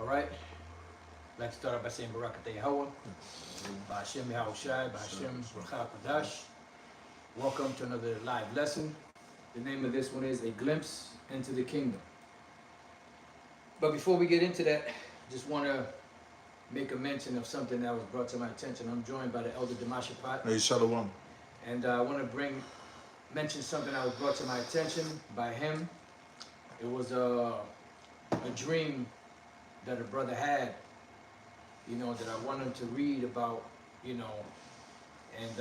All right. I'd like to start off by saying Barakatah Yahweh, Ba'ashem Yahushai, Ba'ashem Ruach HaKodesh. Welcome to another live lesson. The name of this one is A Glimpse into the Kingdom. But before we get into that, just want to make a mention of something that was brought to my attention. I'm joined by the Elder Damashapat. Hey, Shalom. And I want to mention something that was brought to my attention by him. It was a dream that a brother had, you know, that I want him to read about, you know, and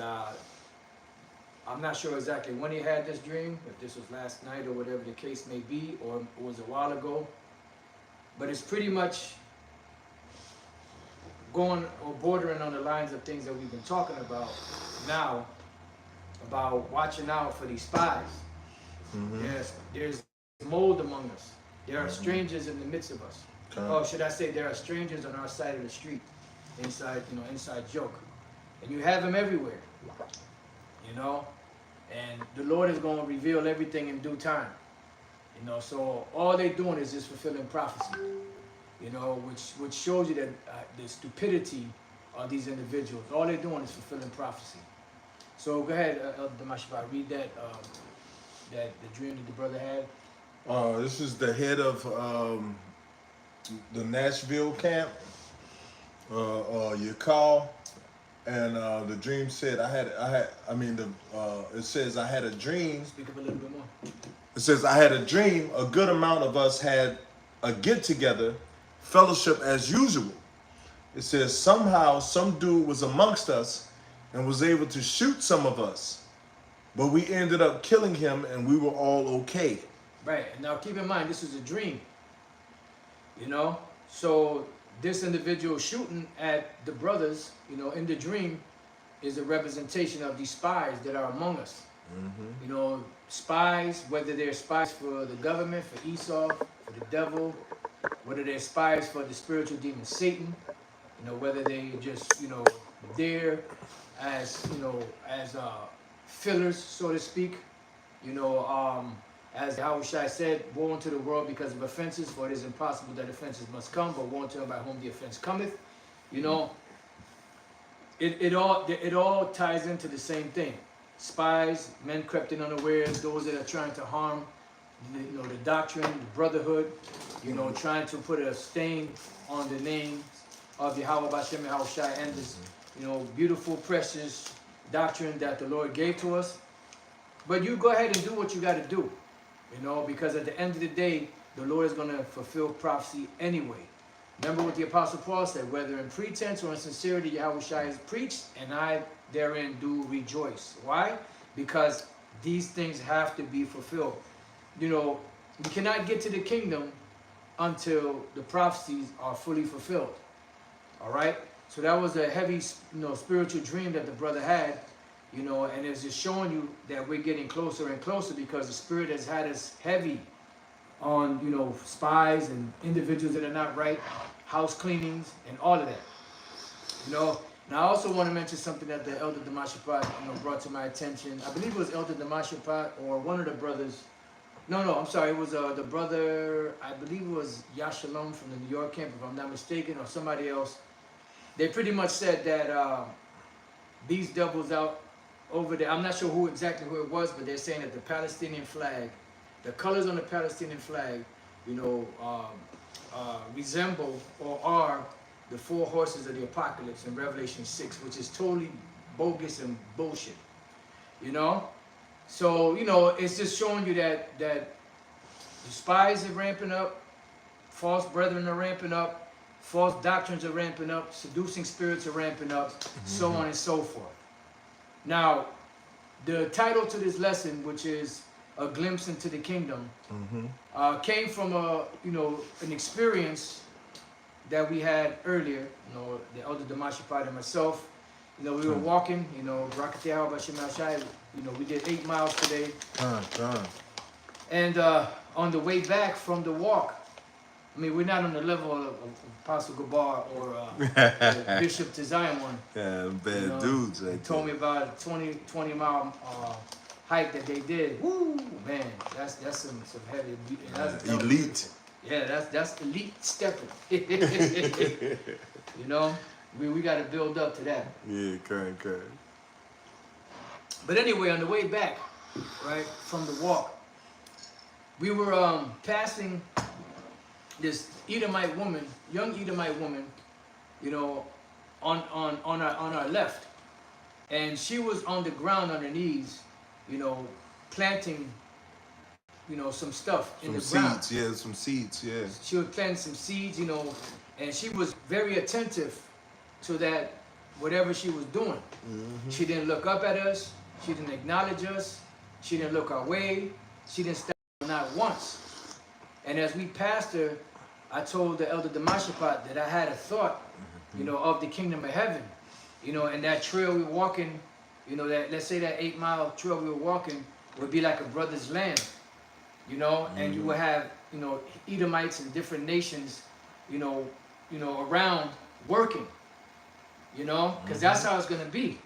I'm not sure exactly when he had this dream, if this was last night or whatever the case may be, or it was a while ago, but it's pretty much going or bordering on the lines of things that we've been talking about now, about watching out for these spies. Mm-hmm. There's mold among us. There are strangers in the midst of us. Okay. Oh, should I say there are strangers on our side of the street, inside joke. And you have them everywhere, you know, and the Lord is going to reveal everything in due time, you know, so all they're doing is just fulfilling prophecy, you know, which shows you that the stupidity of these individuals. All they're doing is fulfilling prophecy. So go ahead, Elder Damashapat, read that the dream that the brother had. This is the head of the Nashville camp, Yakal, and the dream said it says I had a dream. Speak up a little bit more. It says I had a dream. A good amount of us had a get together, fellowship as usual. It says somehow some dude was amongst us and was able to shoot some of us, but we ended up killing him and we were all okay. Right, and now keep in mind, this is a dream, you know? So this individual shooting at the brothers, you know, in the dream is a representation of these spies that are among us. Mm-hmm. You know, spies, whether they're spies for the government, for Esau, for the devil, whether they're spies for the spiritual demon Satan, you know, whether they just, you know, there as, you know, as fillers, so to speak, you know, as Yahushua said, woe unto the world because of offenses, for it is impossible that offenses must come, but woe unto him by whom the offense cometh. You know, it all ties into the same thing. Spies, men crept in unawares, those that are trying to harm, you know, the doctrine, the brotherhood, you know, trying to put a stain on the name of Yahweh Bashem Yahushua and this, you know, beautiful, precious doctrine that the Lord gave to us. But you go ahead and do what you got to do. You know, because at the end of the day, the Lord is going to fulfill prophecy anyway. Remember what the Apostle Paul said, whether in pretense or in sincerity, Yahushua is preached, and I therein do rejoice. Why? Because these things have to be fulfilled. You know, you cannot get to the kingdom until the prophecies are fully fulfilled. All right? So that was a heavy, you know, spiritual dream that the brother had. You know, and it's just showing you that we're getting closer and closer because the Spirit has had us heavy on, you know, spies and individuals that are not right, house cleanings, and all of that. You know, and I also want to mention something that the Elder Damashapat, you know, brought to my attention. I believe it was Elder Damashapat or one of the brothers. No, I'm sorry. It was the brother, I believe it was Yashalom from the New York camp, if I'm not mistaken, or somebody else. They pretty much said that these devils out over there, I'm not sure who it was, but they're saying that the Palestinian flag, the colors on the Palestinian flag, you know, resemble or are the 4 horses of the apocalypse in Revelation 6, which is totally bogus and bullshit, you know? So, you know, it's just showing you that the spies are ramping up, false brethren are ramping up, false doctrines are ramping up, seducing spirits are ramping up, so on and so forth. Now, the title to this lesson, which is A Glimpse into the Kingdom, came from an experience that we had earlier. You know, the Elder Damashapat and myself. You know, we were walking. You know, Barakatah Bashem Yahushua. You know, we did 8 miles today. And on the way back from the walk, I mean, we're not on the level of Apostle Gabar or Bishop Zion one. Yeah, bad, you know, dudes. They told me about a 20 mile hike that they did. Woo, man, that's some heavy. That's elite. Yeah, that's elite stepping. You know, we got to build up to that. Yeah, correct. But anyway, on the way back, right from the walk, we were passing this Edomite woman, young Edomite woman, you know, on our left, and she was on the ground on her knees, you know, planting, you know, some stuff in the ground. Seeds, yeah, some seeds, yeah. She was planting some seeds, you know, and she was very attentive to that, whatever she was doing. She didn't look up at us. She didn't acknowledge us. She didn't look our way. She didn't stop not once. And as we passed her, I told the elder Damashaphat that I had a thought, you know, of the kingdom of heaven. You know, and that trail we were walking, you know, that, let's say that 8-mile trail we were walking would be like a brother's land, you know, and you would have, you know, Edomites and different nations, you know, around working, you know, because that's how it's going to be.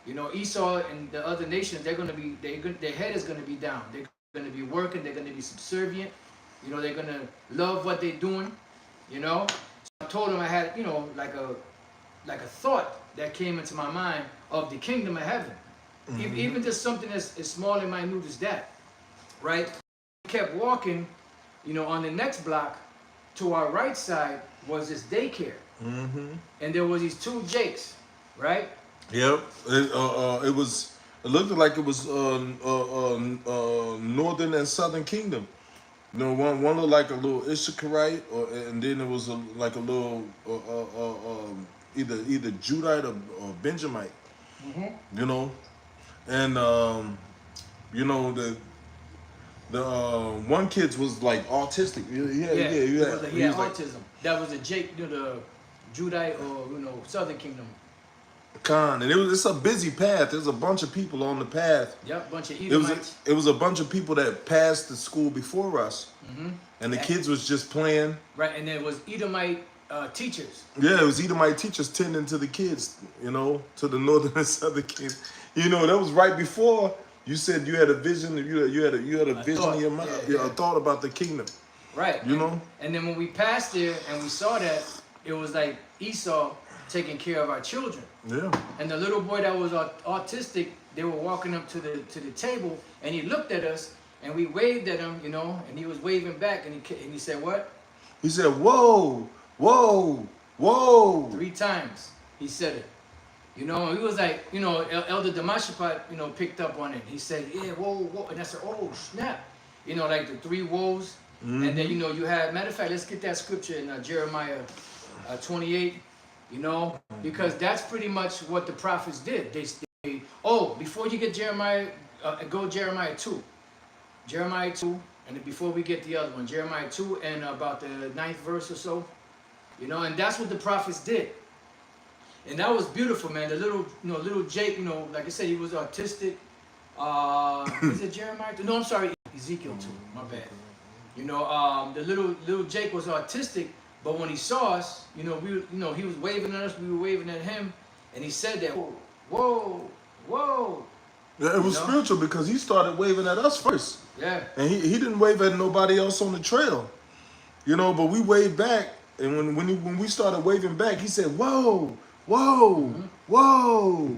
You know, Esau and the other nations, they're going to be, their head is going to be down. They're going to be working. They're going to be subservient. You know, they're going to love what they're doing, you know. So I told him I had, you know, like a thought that came into my mind of the kingdom of heaven. Even just something as small and minute as that, right? We kept walking, you know, on the next block. To our right side was this daycare. And there was these two Jakes, right? Yep. It looked like it was northern and southern kingdom. You know, one looked like a little Issacharite, and then it was like a little either Judite or Benjamite. You know, and you know the one kid was like autistic. He had autism. That was a Jake, you know, the Judite or, you know, Southern Kingdom. And it's a busy path. There's a bunch of people on the path. Yep, bunch of Edomites. It was a bunch of people that passed the school before us, and the kids was just playing. Right, and there was Edomite teachers. Yeah, it was Edomite teachers tending to the kids. You know, to the northern and southern kids. You know, that was right before you said you had a vision. You had a vision thought, in your mind. A thought about the kingdom. Right. You know. And then when we passed there and we saw that, it was like Esau taking care of our children. Yeah. And the little boy that was autistic, they were walking up to the table, and he looked at us, and we waved at him, you know, and he was waving back, and he said, "What?" He said, "Whoa, whoa, whoa." 3 times he said it. You know, he was like, you know, Elder Damashaphat, you know, picked up on it. He said, "Yeah, whoa, whoa," and I said, "Oh snap!" You know, like the 3 woes. And then, you know, you had, matter of fact, let's get that scripture in Jeremiah 28. You know, because that's pretty much what the prophets did. They before you get Jeremiah, go Jeremiah 2. Jeremiah 2, and then before we get the other one, Jeremiah 2 and about the 9th verse or so. You know, and that's what the prophets did. And that was beautiful, man. The little Jake, you know, like I said, he was autistic. Is it Jeremiah 2? No, I'm sorry, Ezekiel 2, my bad. You know, the little Jake was autistic. But when he saw us, you know, he was waving at us, we were waving at him, and he said that, whoa, whoa. Yeah, it was spiritual because he started waving at us first. Yeah. And he didn't wave at nobody else on the trail. You know, but we waved back, and when we started waving back, he said, "Whoa, whoa, whoa."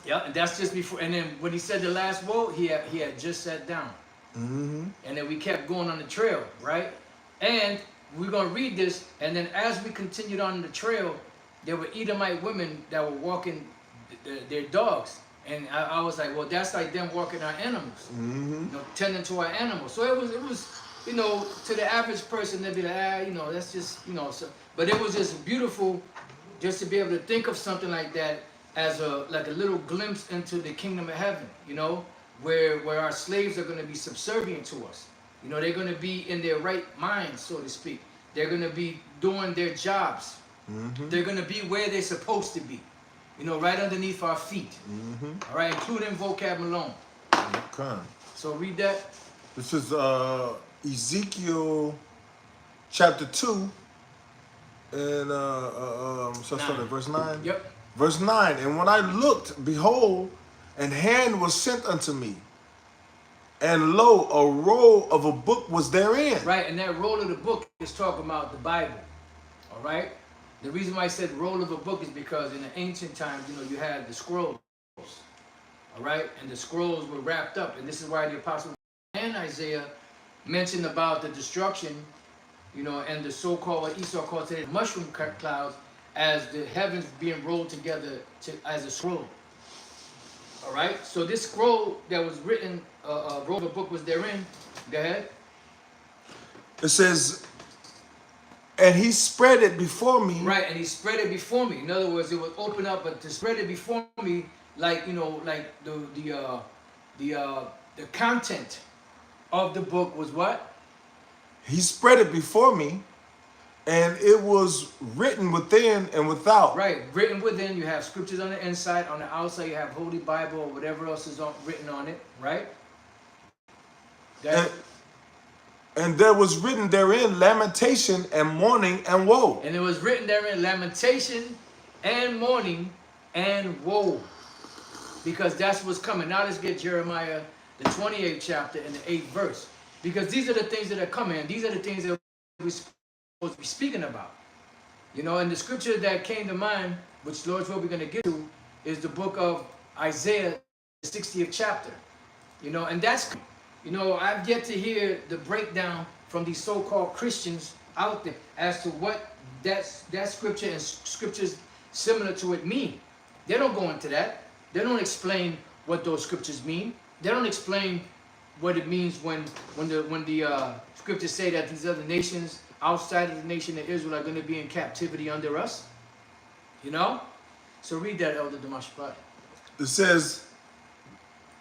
Yeah, and that's just before, and then when he said the last whoa, he had just sat down. And then we kept going on the trail, right? And we're going to read this, and then as we continued on the trail, there were Edomite women that were walking their dogs. And I was like, well, that's like them walking our animals, you know, tending to our animals. So it was, you know, to the average person, they'd be like, you know, that's just, you know. So, but it was just beautiful just to be able to think of something like that as like a little glimpse into the kingdom of heaven, you know, where our slaves are going to be subservient to us. You know, they're going to be in their right mind, so to speak. They're going to be doing their jobs. They're going to be where they're supposed to be. You know, right underneath our feet. All right, including vocab alone. Okay. So read that. This is Ezekiel chapter 2. And so start at verse 9. Yep. Verse 9. And when I looked, behold, an hand was sent unto me. and lo, a roll of a book was therein. Right, and that roll of the book is talking about the Bible. All right? The reason why I said roll of a book is because in the ancient times, you know, you had the scrolls. All right? And the scrolls were wrapped up. And this is why the Apostle and Isaiah mentioned about the destruction, you know, and the so-called, what Esau called today, mushroom clouds, as the heavens being rolled together as a scroll. All right? So this scroll that was written, roll of a book was therein. Go ahead. It says, and he spread it before me. Right, and he spread it before me. In other words, it would open up, but to spread it before me, like, you know, like the content of the book was what? He spread it before me, and it was written within and without. Right, written within. You have scriptures on the inside. On the outside, you have Holy Bible or whatever else is written on it. Right. And there was written therein lamentation and mourning and woe. And it was written therein lamentation and mourning and woe. Because that's what's coming. Now let's get Jeremiah, the 28th chapter and the 8th verse. Because these are the things that are coming. And these are the things that we're supposed to be speaking about. You know, and the scripture that came to mind, which Lord's will we're going to get to, is the book of Isaiah, the 60th chapter. You know, and that's... You know, I've yet to hear the breakdown from these so-called Christians out there as to what that scripture and scriptures similar to it mean. They don't go into that. They don't explain what those scriptures mean. They don't explain what it means when the scriptures say that these other nations outside of the nation of Israel are going to be in captivity under us. You know? So read that, Elder Damashpat. It says,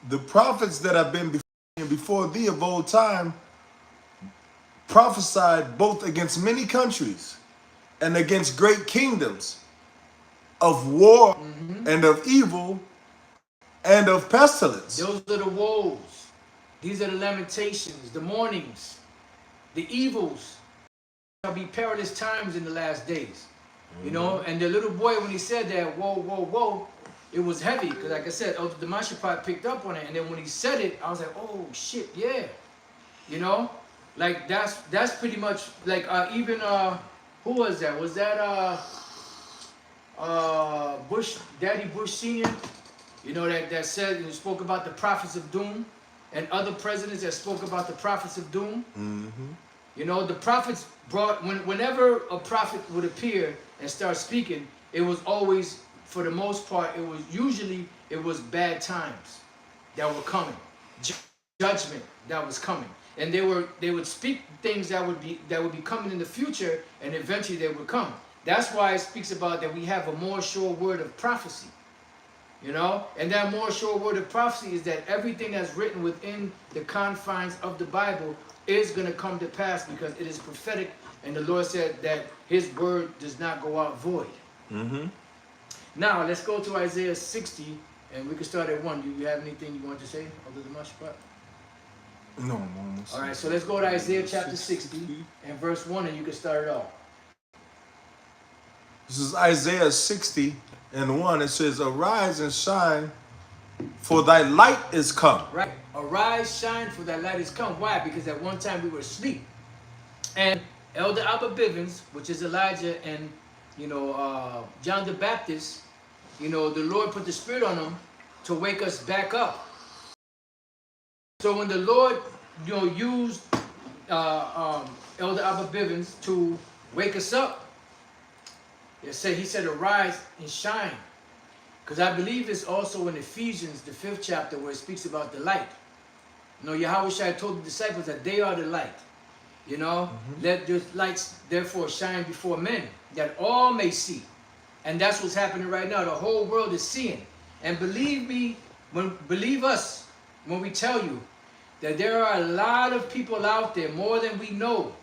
the prophets that have been before thee of old time prophesied both against many countries and against great kingdoms, of war and of evil and of pestilence. Those are the woes. These are the lamentations, the mournings, the evils. There'll be perilous times in the last days. You know, and the little boy, when he said that, whoa, whoa, whoa, it was heavy. Because like I said, Elder Damashpat picked up on it. And then when he said it, I was like, oh, shit, yeah. You know? Like, that's pretty much, like, even, who was that? Was that, Bush, Daddy Bush Sr.? You know, that said, and spoke about the prophets of doom. And other presidents that spoke about the prophets of doom. You know, the prophets brought, whenever a prophet would appear and start speaking, it was always, for the most part, it was bad times that were coming, judgment that was coming, and they would speak things that would be coming in the future, and eventually they would come. That's why it speaks about that we have a more sure word of prophecy, you know, and that more sure word of prophecy is that everything that's written within the confines of the Bible is going to come to pass because it is prophetic, and the Lord said that His word does not go out void. Now, let's go to Isaiah 60, and we can start at 1. Do you have anything you want to say other than Mashpat? No. All right, so let's go to Isaiah chapter 60 and verse 1, and you can start it off. This is Isaiah 60 and 1. It says, arise and shine, for thy light is come. Right. Arise, shine, for thy light is come. Why? Because at one time we were asleep. And Elder Abba Bivens, which is Elijah, and, you know, John the Baptist, you know, the Lord put the Spirit on them to wake us back up. So when the Lord, you know, used Elder Abba Bivens to wake us up, he said, arise and shine. Because I believe it's also in Ephesians, the 5th chapter, where it speaks about the light. You know, Yahushua told the disciples that they are the light. You know, let your lights therefore shine before men, that all may see. And that's what's happening right now. The whole world is seeing. And believe me, believe us when we tell you that there are a lot of people out there, more than we know,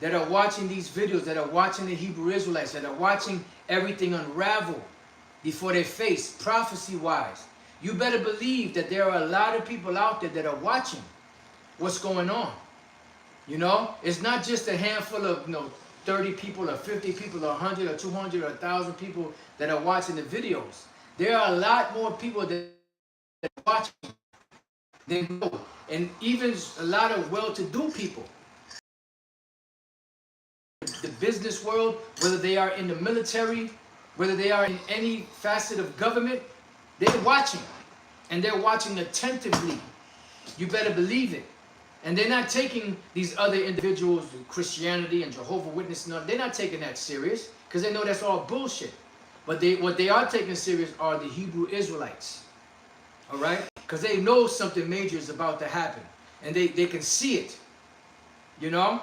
that are watching these videos, that are watching the Hebrew Israelites, that are watching everything unravel before their face, prophecy-wise. You better believe that there are a lot of people out there that are watching what's going on. You know, it's not just a handful of, you know, 30 people or 50 people or 100 or 200 or 1,000 people that are watching the videos. There are a lot more people that are watching than know. And even a lot of well-to-do people, the business world, whether they are in the military, whether they are in any facet of government, they're watching. And they're watching attentively. You better believe it. And they're not taking these other individuals, Christianity and Jehovah's Witness, they're not taking that serious because they know that's all bullshit. But what they are taking serious are the Hebrew Israelites. All right? Because they know something major is about to happen. And they can see it. You know?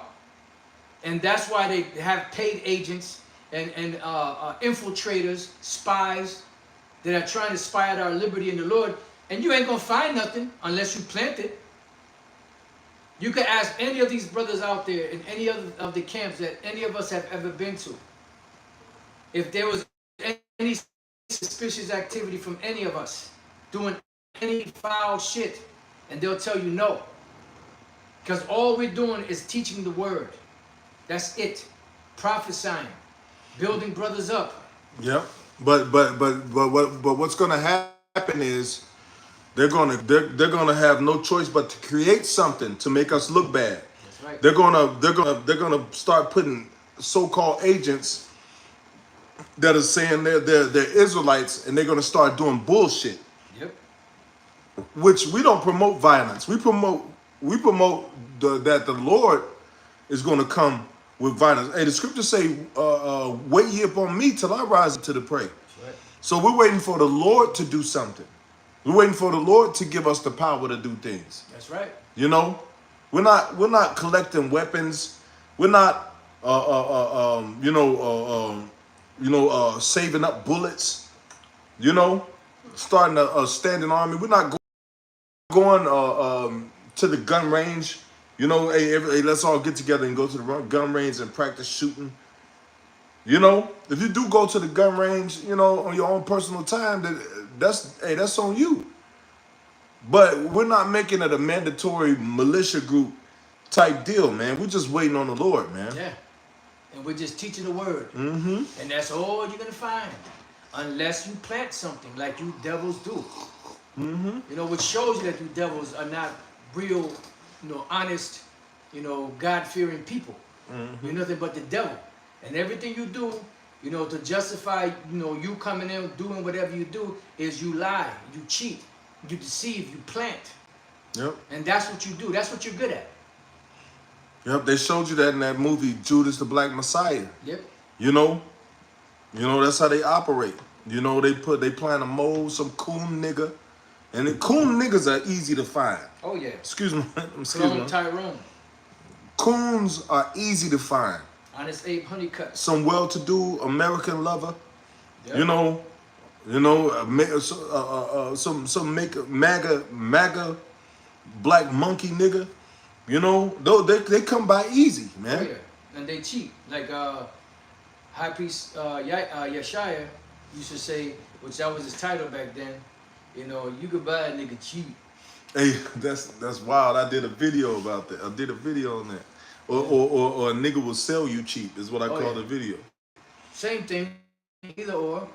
And that's why they have paid agents and infiltrators, spies that are trying to spy out our liberty in the Lord. And you ain't going to find nothing unless you plant it. You could ask any of these brothers out there in any other of the camps that any of us have ever been to, if there was any suspicious activity from any of us doing any foul shit, and they'll tell you no. Because all we're doing is teaching the word. That's it. Prophesying, building brothers up. Yep. But what's gonna happen is they're gonna have no choice but to create something to make us look bad. That's right. They're gonna start putting so-called agents that are saying they're Israelites, and they're gonna start doing bullshit. Yep. Which we don't promote violence. We promote that the Lord is gonna come with violence. Hey, the scriptures say, "Wait ye upon me till I rise to the prey." That's right. So we're waiting for the Lord to do something. We're waiting for the Lord to give us the power to do things. That's right. You know, we're not collecting weapons. We're not saving up bullets. You know, starting a standing army. We're not going to the gun range. You know, hey, let's all get together and go to the gun range and practice shooting. You know, if you do go to the gun range, you know, on your own personal time, that's on you. But we're not making it a mandatory militia group type deal, man. We're just waiting on the Lord, man. Yeah. And we're just teaching the word. Mm-hmm. And that's all you're going to find. Unless you plant something like you devils do. Mm-hmm. You know, which shows you that you devils are not real, honest, God-fearing people. Mm-hmm. You're nothing but the devil. And everything you do, to justify, you coming in doing whatever you do is you lie, you cheat, you deceive, you plant. Yep. And that's what you do. That's what you're good at. Yep. They showed you that in that movie, Judas the Black Messiah. Yep. You know, that's how they operate. You know, they plan to mold some coon nigga. And the coon niggas are easy to find. Oh, yeah. Excuse me. Clone Tyrone. Coons are easy to find. Honest Abe Honeycutt. Some well-to-do American lover. Yep. Some MAGA black monkey nigga. They come by easy, man. Oh, yeah. And they cheat. Like High Priest Yeshaya used to say, which that was his title back then, you could buy a nigga cheap. Hey, that's wild. I did a video about that. I did a video on that. Or a nigga will sell you cheap is what I call the video. Same thing, either or.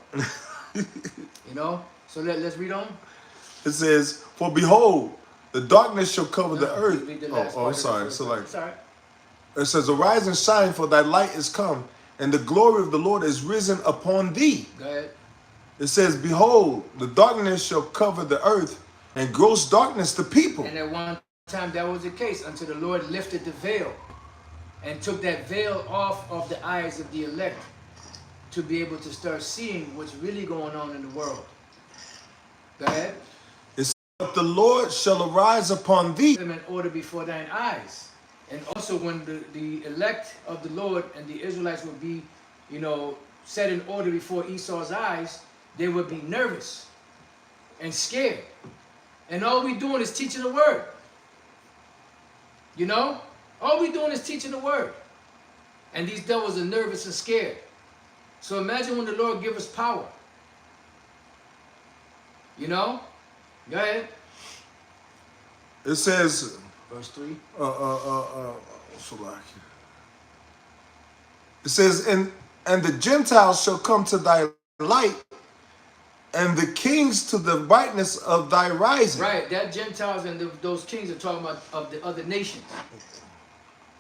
So let's read on. It says, "For behold, the darkness shall cover the earth." I'm sorry. So like, sorry. It says, "Arise and shine, for thy light is come, and the glory of the Lord is risen upon thee." Go ahead. It says, "Behold, the darkness shall cover the earth, and gross darkness the people." And at one time that was the case until the Lord lifted the veil and took that veil off of the eyes of the elect to be able to start seeing what's really going on in the world. Go ahead. It says, "But the Lord shall arise upon thee." Them in order before thine eyes. And also when the elect of the Lord and the Israelites would be, set in order before Esau's eyes, they would be nervous and scared. And all we doing is teaching the word. All we doing is teaching the word. And these devils are nervous and scared. So imagine when the Lord give us power. Go ahead. It says, Verse 3. It says, and the Gentiles shall come to thy light, and the kings to the brightness of thy rising. Right, that Gentiles and those kings are talking about of the other nations.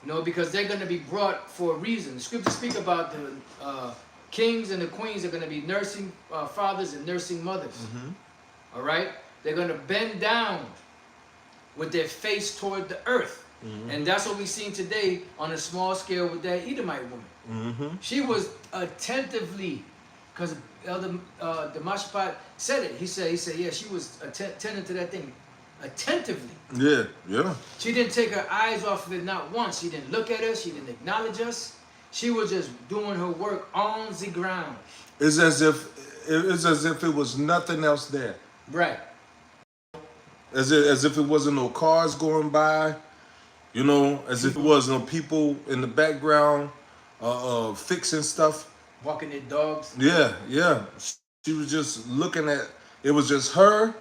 You know, because they're going to be brought for a reason. The scriptures speak about the kings and the queens are going to be nursing fathers and nursing mothers. All right? They're going to bend down with their face toward the earth. And that's what we've seen today on a small scale with that Edomite woman. She was attentively, because Elder Damashpat said it. He said, yeah, she was attending to that thing attentively. Yeah, yeah. She didn't take her eyes off of it not once. She didn't look at us. She didn't acknowledge us. She was just doing her work on the ground. It's as if it was nothing else there. Right. As if it wasn't no cars going by, you know, as if it wasn't no people in the background fixing stuff. Walking their dogs. Yeah, yeah. She was just looking at, it was just her.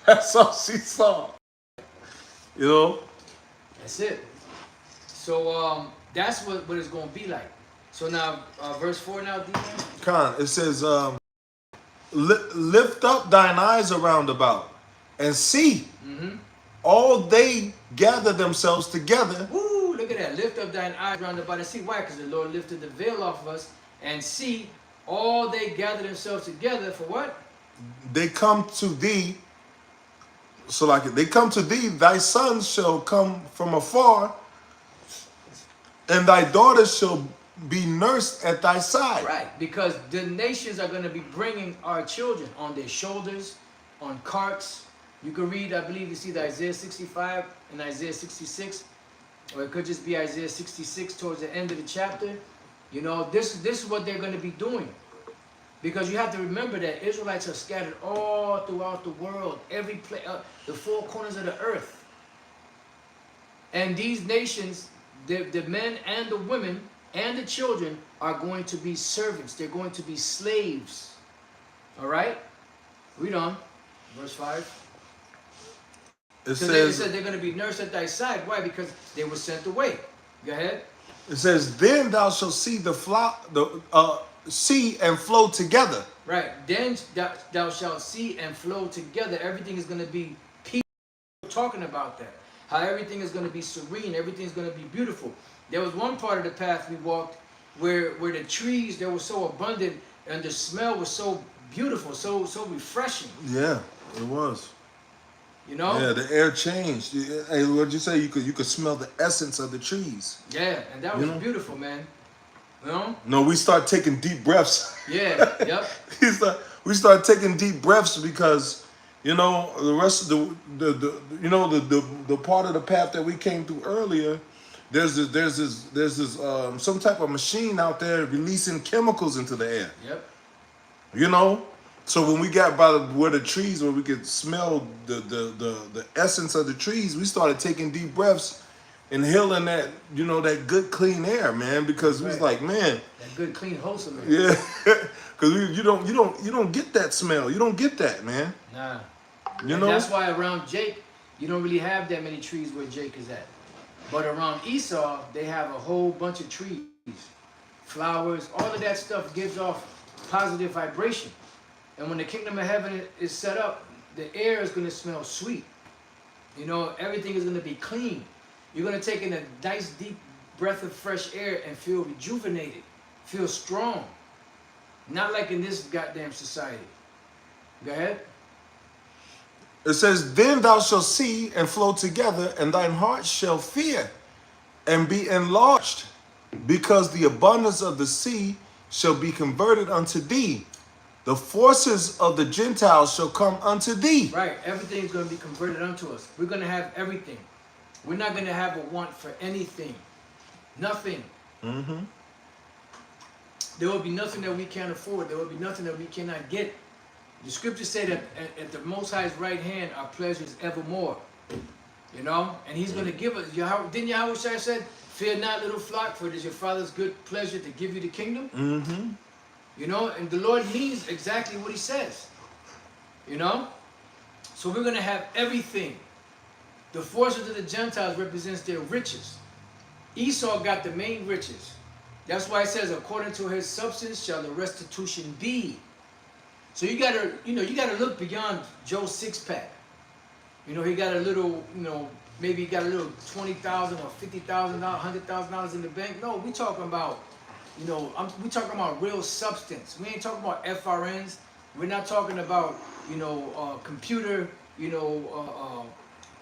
That's all she saw. You know? That's it. So that's what it's going to be like. So now, verse 4 now, Deacon? Con, it says, lift up thine eyes around about and see all they gather themselves together. Woo, look at that. Lift up thine eyes round about and see. Why? Because the Lord lifted the veil off of us and see all they gather themselves together for what? They come to thee. So like they come to thee, thy sons shall come from afar, and thy daughters shall be nursed at thy side. Right, because the nations are going to be bringing our children on their shoulders, on carts. You can read, I believe you see the Isaiah 65 and Isaiah 66, or it could just be Isaiah 66 towards the end of the chapter. You know, this is what they're going to be doing. Because you have to remember that Israelites are scattered all throughout the world, every place, the four corners of the earth. And these nations, the men and the women and the children are going to be servants. They're going to be slaves. All right? Read on. Verse 5. It says they're going to be nursed at thy side. Why? Because they were sent away. Go ahead. It says, then thou shalt see see and flow together. Right. Then thou shalt see and flow together. Everything is going to be peaceful. Talking about that. How everything is going to be serene. Everything is going to be beautiful. There was one part of the path we walked where the trees, they were so abundant and the smell was so beautiful, so refreshing. Yeah, it was. You know? Yeah, the air changed. Hey, what'd you say? You could smell the essence of the trees. Yeah, and that was beautiful, man. You know? No, we start taking deep breaths. Yeah, yep. We start taking deep breaths because, you know, the rest of the part of the path that we came through earlier, there's this some type of machine out there releasing chemicals into the air. Yep. You know? So when we got by where the trees, where we could smell the essence of the trees, we started taking deep breaths, inhaling that, you know, that good clean air, man. Because it was like, man, that good clean wholesome air. Yeah, because you don't get that smell. You don't get that, man. Nah. You know. That's why around Jake, you don't really have that many trees where Jake is at. But around Esau, they have a whole bunch of trees, flowers, all of that stuff gives off positive vibration. And when the kingdom of heaven is set up, the air is going to smell sweet. You know, everything is going to be clean. You're going to take in a nice deep breath of fresh air and feel rejuvenated, feel strong. Not like in this goddamn society. Go ahead. It says, then thou shalt see and flow together, and thine heart shall fear and be enlarged, because the abundance of the sea shall be converted unto thee. The forces of the Gentiles shall come unto thee. Right. Everything is going to be converted unto us. We're going to have everything. We're not going to have a want for anything. Nothing. Mm-hmm. There will be nothing that we can't afford. There will be nothing that we cannot get. The scriptures say that at the Most High's right hand are pleasures evermore. You know? And he's going to give us. Didn't Yahweh said, fear not, little flock, for it is your Father's good pleasure to give you the kingdom? Mm-hmm. You know, and the Lord means exactly what he says. You know? So we're going to have everything. The forces of the Gentiles represents their riches. Esau got the main riches. That's why it says, according to his substance shall the restitution be. So you gotta, you gotta look beyond Joe's six pack. He got a little, maybe he got a little $20,000 or $50,000, $100,000 in the bank. No, we talking about, we talking about real substance. We ain't talking about FRNs. We're not talking about, computer,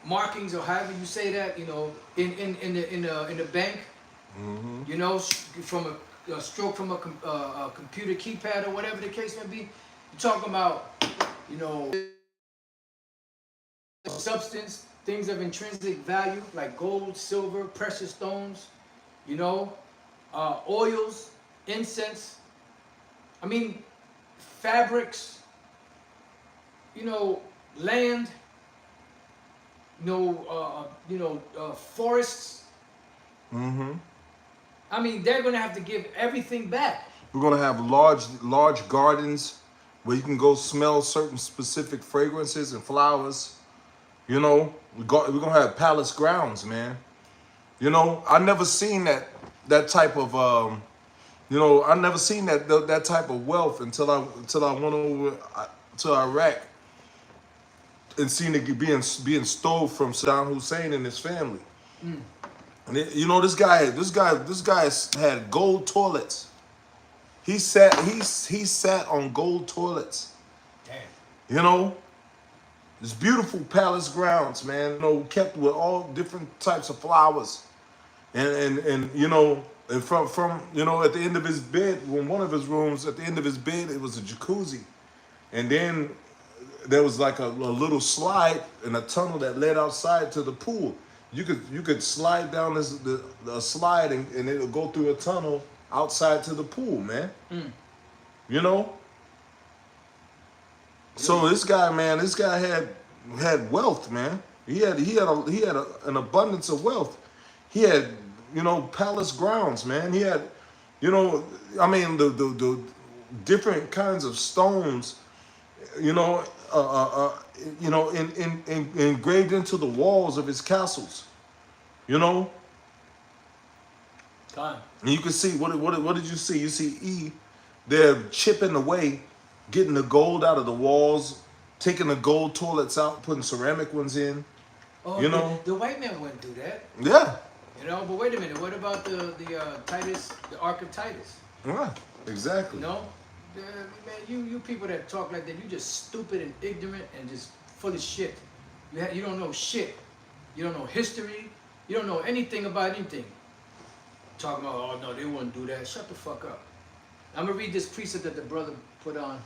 markings or however you say that, in the bank. From a stroke from a computer keypad or whatever the case may be. You're talking about, substance, things of intrinsic value like gold, silver, precious stones, oils, incense. I mean, fabrics, land, forests. I mean, they're gonna have to give everything back. We're gonna have large gardens where you can go smell certain specific fragrances and flowers. We're gonna have palace grounds, man. I never seen that type of I never seen that type of wealth until I went over to Iraq and seen it being stole from Saddam Hussein and his family. And this guy had gold toilets. He sat on gold toilets. Damn. This beautiful palace grounds, man. Kept with all different types of flowers, and from at the end of his bed, in one of his rooms, at the end of his bed, it was a jacuzzi, and then there was like a little slide and a tunnel that led outside to the pool. You could slide down the slide and it'll go through a tunnel outside to the pool, man. So this guy had wealth, man. He had an abundance of wealth. He had palace grounds, man. He had the different kinds of stones, engraved into the walls of his castles. Time. And you can see what did you see? You see they're chipping away, getting the gold out of the walls, taking the gold toilets out, putting ceramic ones in. Oh, the white man wouldn't do that. Yeah. But wait a minute. What about the Titus, the Ark of Titus? Yeah, exactly. Man, you people that talk like that, you just stupid and ignorant and just full of shit. You don't know shit. You don't know history. You don't know anything about anything. Talking about, oh no, they wouldn't do that. Shut the fuck up. I'm gonna read this precept that the brother put on.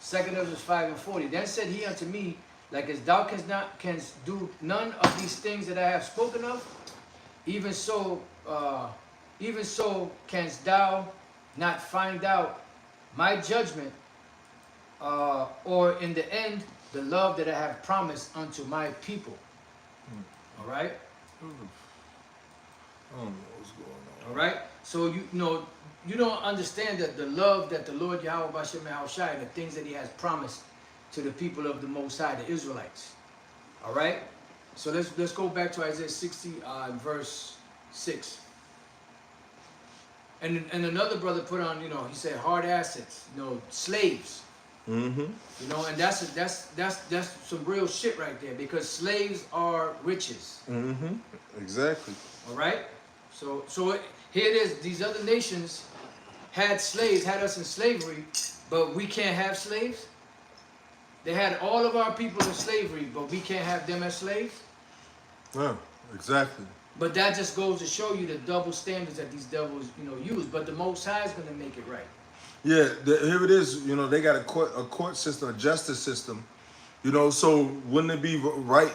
2 Ezra 5:40. Then said he unto me, like as thou canst do none of these things that I have spoken of, even so canst thou not find out my judgment, or in the end the love that I have promised unto my people. All right. I don't know what's going on. All right. So you don't understand that the love that the Lord Yahweh Bashem Yahushai, the things that He has promised to the people of the Most High, the Israelites. All right. So let's go back to Isaiah 60, verse 6. And another brother put on, he said hard assets, slaves. Mm-hmm. And that's some real shit right there, because slaves are riches. Mm-hmm. Exactly. All right. So here it is. These other nations had slaves, had us in slavery, but we can't have slaves. They had all of our people in slavery, but we can't have them as slaves. Yeah, exactly. But that just goes to show you the double standards that these devils, use. But the Most High is going to make it right. Yeah, here it is. They got a court system, a justice system. So wouldn't it be right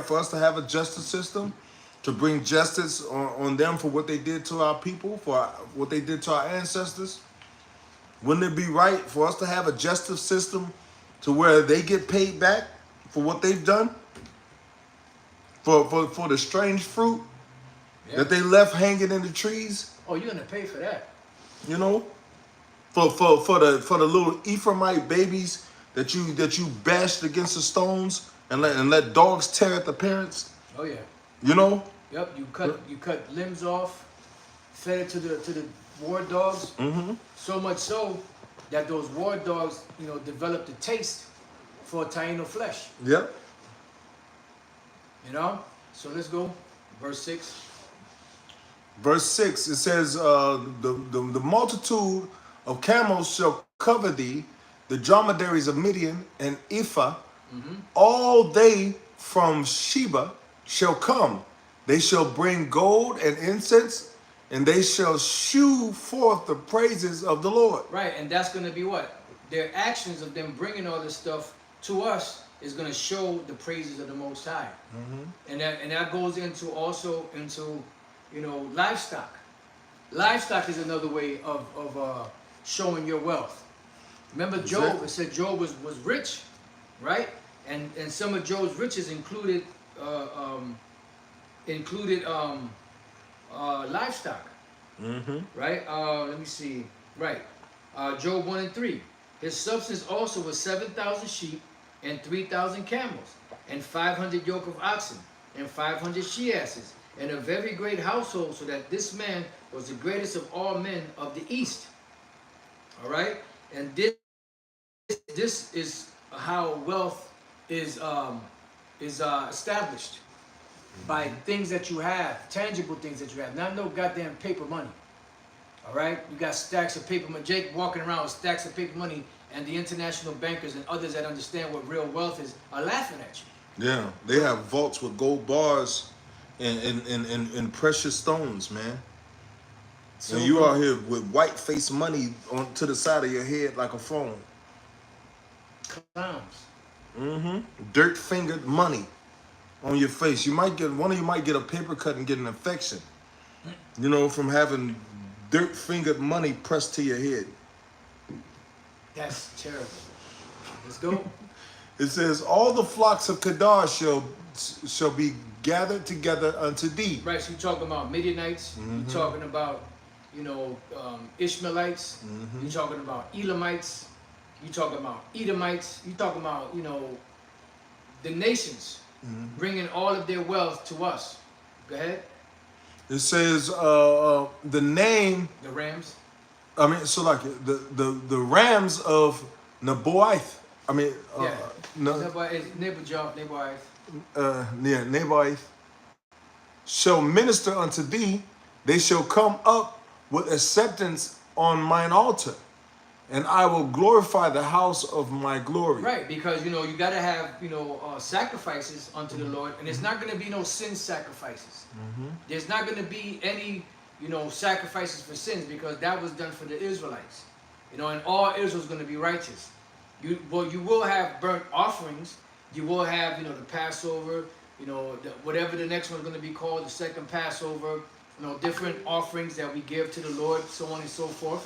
for us to have a justice system, to bring justice on them for what they did to our people, for what they did to our ancestors? Wouldn't it be right for us to have a justice system to where they get paid back for what they've done? For the strange fruit that they left hanging in the trees? Oh, you're gonna pay for that. For the little Ephraimite babies that you bashed against the stones and let dogs tear at the parents. Oh yeah. Yep. You cut limbs off. fed it to the war dogs. Mm-hmm. So much so that those war dogs, you know, developed a taste for Taino flesh. Yep. You know? So let's go. Verse 6. Verse 6, it says, the multitude of camels shall cover thee, the dromedaries of Midian and Ephah, all they from Sheba shall come. They shall bring gold and incense, and they shall shew forth the praises of the Lord. Right, and that's going to be what? Their actions of them bringing all this stuff to us is going to show the praises of the Most High. And that goes into also into, you know, livestock. Livestock is another way of showing your wealth. Remember Job, Exactly. it said Job was rich, right? And some of Job's riches included livestock, right? Let me see, right? Job 1 and 3. His substance also was 7,000 sheep and 3,000 camels and 500 yoke of oxen and 500 she-asses and a very great household, so that this man was the greatest of all men of the East. All right, and this is how wealth is established by things that you have, tangible things that you have, not no goddamn paper money. All right, you got stacks of paper money. Jake walking around with stacks of paper money, and the international bankers and others that understand what real wealth is are laughing at you. Yeah, they have vaults with gold bars and precious stones, man. So So you out here with white face money on to the side of your head like a phone. clowns. Dirt fingered money on your face. You might get one of you might get a paper cut and get an infection. You know, from having dirt fingered money pressed to your head. That's terrible. Let's go. It says, all the flocks of Kedar shall be gathered together unto thee. Right, so you're talking about Midianites, you're talking about, you know, Ishmaelites, you're talking about Elamites, you're talking about Edomites, you're talking about, you know, the nations bringing all of their wealth to us. Go ahead. It says the name, The Rams. I mean, so like the rams of Naboith. I mean, Yeah. no, Nebuchadnezzar. yeah, Naboith shall minister unto thee. They shall come up with acceptance on mine altar, and I will glorify the house of my glory. Right, because, you know, you got to have, you know, sacrifices unto the Lord, and it's not going to be no sin sacrifices. There's not going to be any, you know, sacrifices for sins, because that was done for the Israelites. You know, and all Israel's going to be righteous. You will have burnt offerings. You will have, you know, the Passover, you know, whatever the next one's going to be called, the second Passover, you know, different offerings that we give to the Lord, so on and so forth.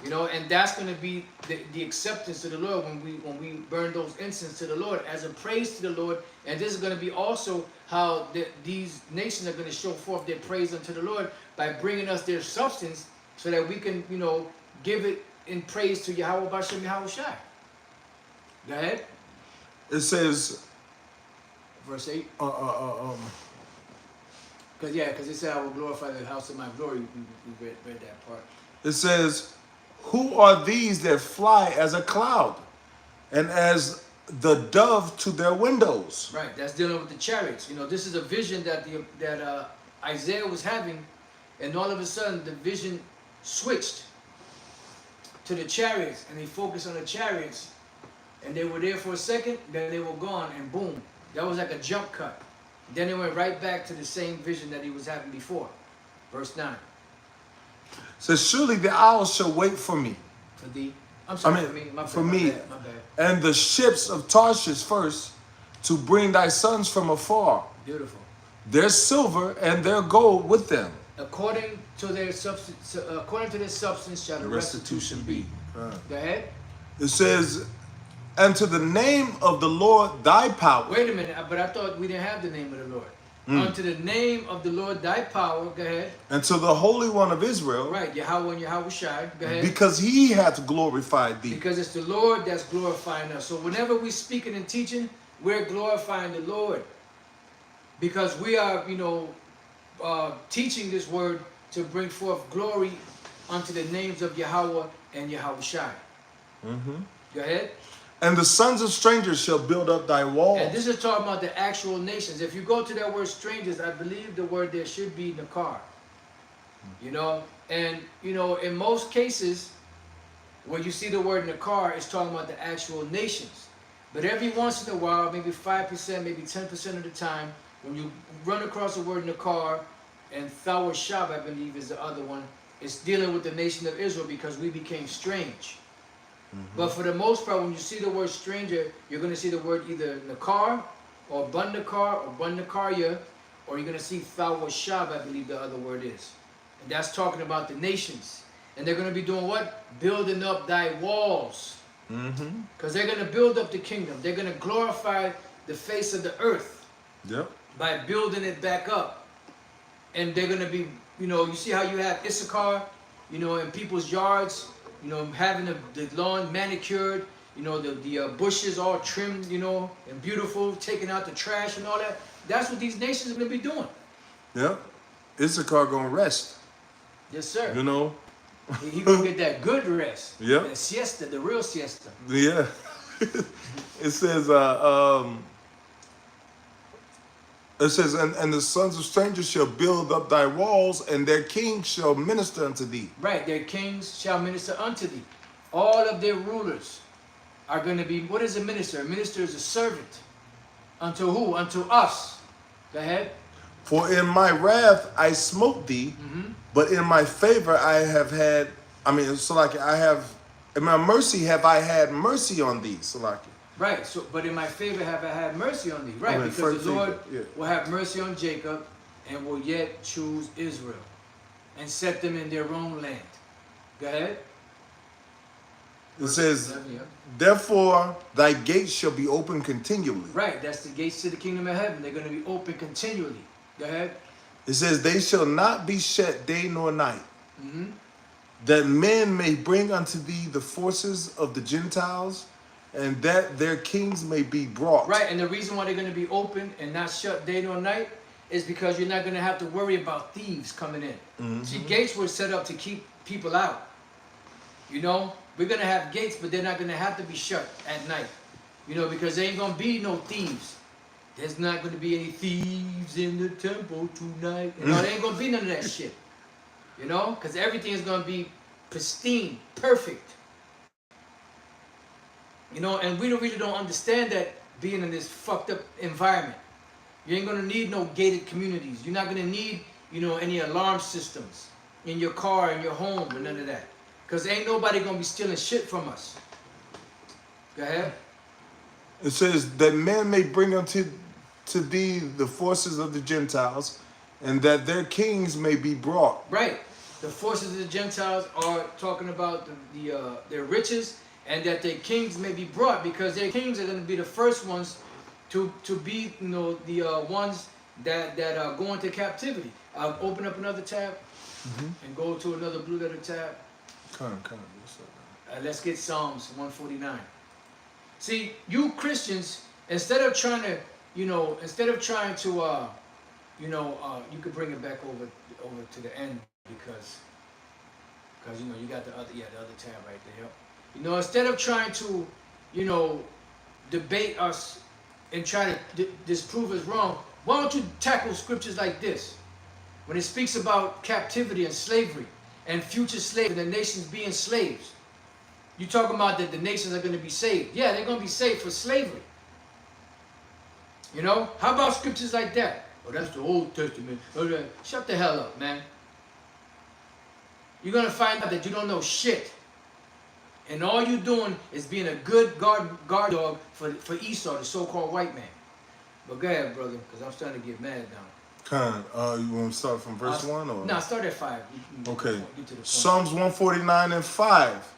You know, and that's going to be the acceptance to the Lord when we burn those incense to the Lord as a praise to the Lord. And this is going to be also how these nations are going to show forth their praise unto the Lord by bringing us their substance, so that we can, you know, give it in praise to Yahweh Bashem Yahweh Shai. Go ahead. It says, Verse 8. Because it said, I will glorify the house of my glory. We read that part. it says, who are these that fly as a cloud, and as the dove to their windows? Right, that's dealing with the chariots. You know, this is a vision that Isaiah was having, and all of a sudden the vision switched to the chariots, and they focused on the chariots, and they were there for a second, then they were gone, and boom, that was like a jump cut. Then they went right back to the same vision that he was having before. Verse 9. It says, surely the owls shall wait for me. For thee. I'm sorry, for me. My bad. And the ships of Tarshish first, to bring thy sons from afar. Beautiful. Their silver and their gold with them. According to their substance shall the restitution be. Go ahead. It says, and to the name of the Lord thy power. Wait a minute, but I thought we didn't have the name of the Lord. Unto the name of the Lord thy power. Go ahead. And to the Holy One of Israel. Right, Yahweh and Yahweh Shai. Go ahead. Because he hath glorified thee. Because it's the Lord that's glorifying us. So whenever we're speaking and teaching, we're glorifying the Lord. Because we are, you know, teaching this word to bring forth glory unto the names of Yahweh and Yahushai. Go ahead. And the sons of strangers shall build up thy walls. And this is talking about the actual nations. If you go to that word strangers, I believe the word there should be Nakar. You know, and you know, in most cases, where you see the word Nakar, it's talking about the actual nations. But every once in a while, maybe 5%, maybe 10% of the time, when you run across the word Nakar, and Thawar Shab, I believe, is the other one, it's dealing with the nation of Israel because we became strange. But for the most part, when you see the word stranger, you're going to see the word either Nakar, or Bun Nakar, or Bun Nakarya, or you're going to see Thawar Shab, I believe the other word is. And that's talking about the nations. And they're going to be doing what? Building up thy walls. Because they're going to build up the kingdom. They're going to glorify the face of the earth. Yep. By building it back up. And they're going to be, you know, you see how you have Issachar, you know, in people's yards, you know, having the lawn manicured, you know, the bushes all trimmed, you know, and beautiful, taking out the trash and all that. That's what these nations are going to be doing. Yep. Issachar gonna rest. Yes, sir. You know? He gonna get that good rest. Yep. That siesta, the real siesta. Yeah. It says, and the sons of strangers shall build up thy walls, and their kings shall minister unto thee. Right, their kings shall minister unto thee. All of their rulers are going to be, what is a minister? A minister is a servant. Unto who? Unto us. Go ahead. For in my wrath I smote thee, but in my favor I have had, in my mercy have I had mercy on thee, Salaki. Right, so, but in my favor have I had mercy on thee. Right, because the Lord will have mercy on Jacob and will yet choose Israel and set them in their own land. Go ahead. It says, therefore thy gates shall be open continually. Right, that's the gates to the kingdom of heaven. They're going to be open continually. Go ahead. It says, they shall not be shut day nor night, that men may bring unto thee the forces of the Gentiles, and that their kings may be brought. Right, and the reason why they're going to be open and not shut day nor night is because you're not going to have to worry about thieves coming in. See, gates were set up to keep people out. You know, we're going to have gates, but they're not going to have to be shut at night. You know, because there ain't going to be no thieves. There's not going to be any thieves in the temple tonight. You know, there ain't going to be none of that shit. You know, because everything is going to be pristine, perfect. You know, and we really don't understand that being in this fucked up environment. You ain't gonna need no gated communities. You're not gonna need, you know, any alarm systems in your car, in your home, or none of that. Because ain't nobody gonna be stealing shit from us. Go ahead. It says that men may bring unto thee the forces of the Gentiles, and that their kings may be brought. Right. The forces of the Gentiles are talking about their riches, and that their kings may be brought, because their kings are going to be the first ones to be, you know, the ones that go into captivity. I'll open up another tab and go to another blue letter tab. Let's get Psalms 149. See, you Christians, instead of trying to, you know, you could bring it back over to the end because you know you got the other tab right there. You know, instead of trying to, you know, debate us and try to disprove us wrong, why don't you tackle scriptures like this? When it speaks about captivity and slavery and future slavery, the nations being slaves. You talking about that the nations are going to be saved. Yeah, they're going to be saved for slavery. You know? How about scriptures like that? Oh, that's the Old Testament. Oh, shut the hell up, man. You're going to find out that you don't know shit. And all you're doing is being a good guard dog for Esau, the so-called white man. But go ahead, brother, because I'm starting to get mad now. You want to start from verse 1? Or? No, start at 5. Okay. Psalms 149 and 5.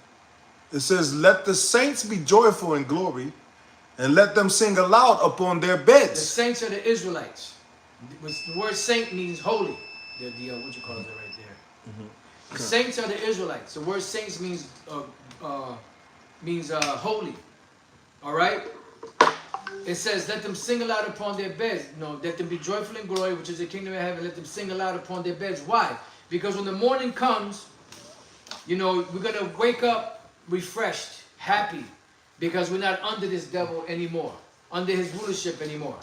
It says, let the saints be joyful in glory, and let them sing aloud upon their beds. The saints are the Israelites. The word saint means holy. What you call it right there. The saints are the Israelites. The word saints means holy. All right? It says, let them sing aloud upon their beds. No, let them be joyful in glory, which is the kingdom of heaven. Let them sing aloud upon their beds. Why? Because when the morning comes, you know, we're going to wake up refreshed, happy, because we're not under this devil anymore, under his rulership anymore.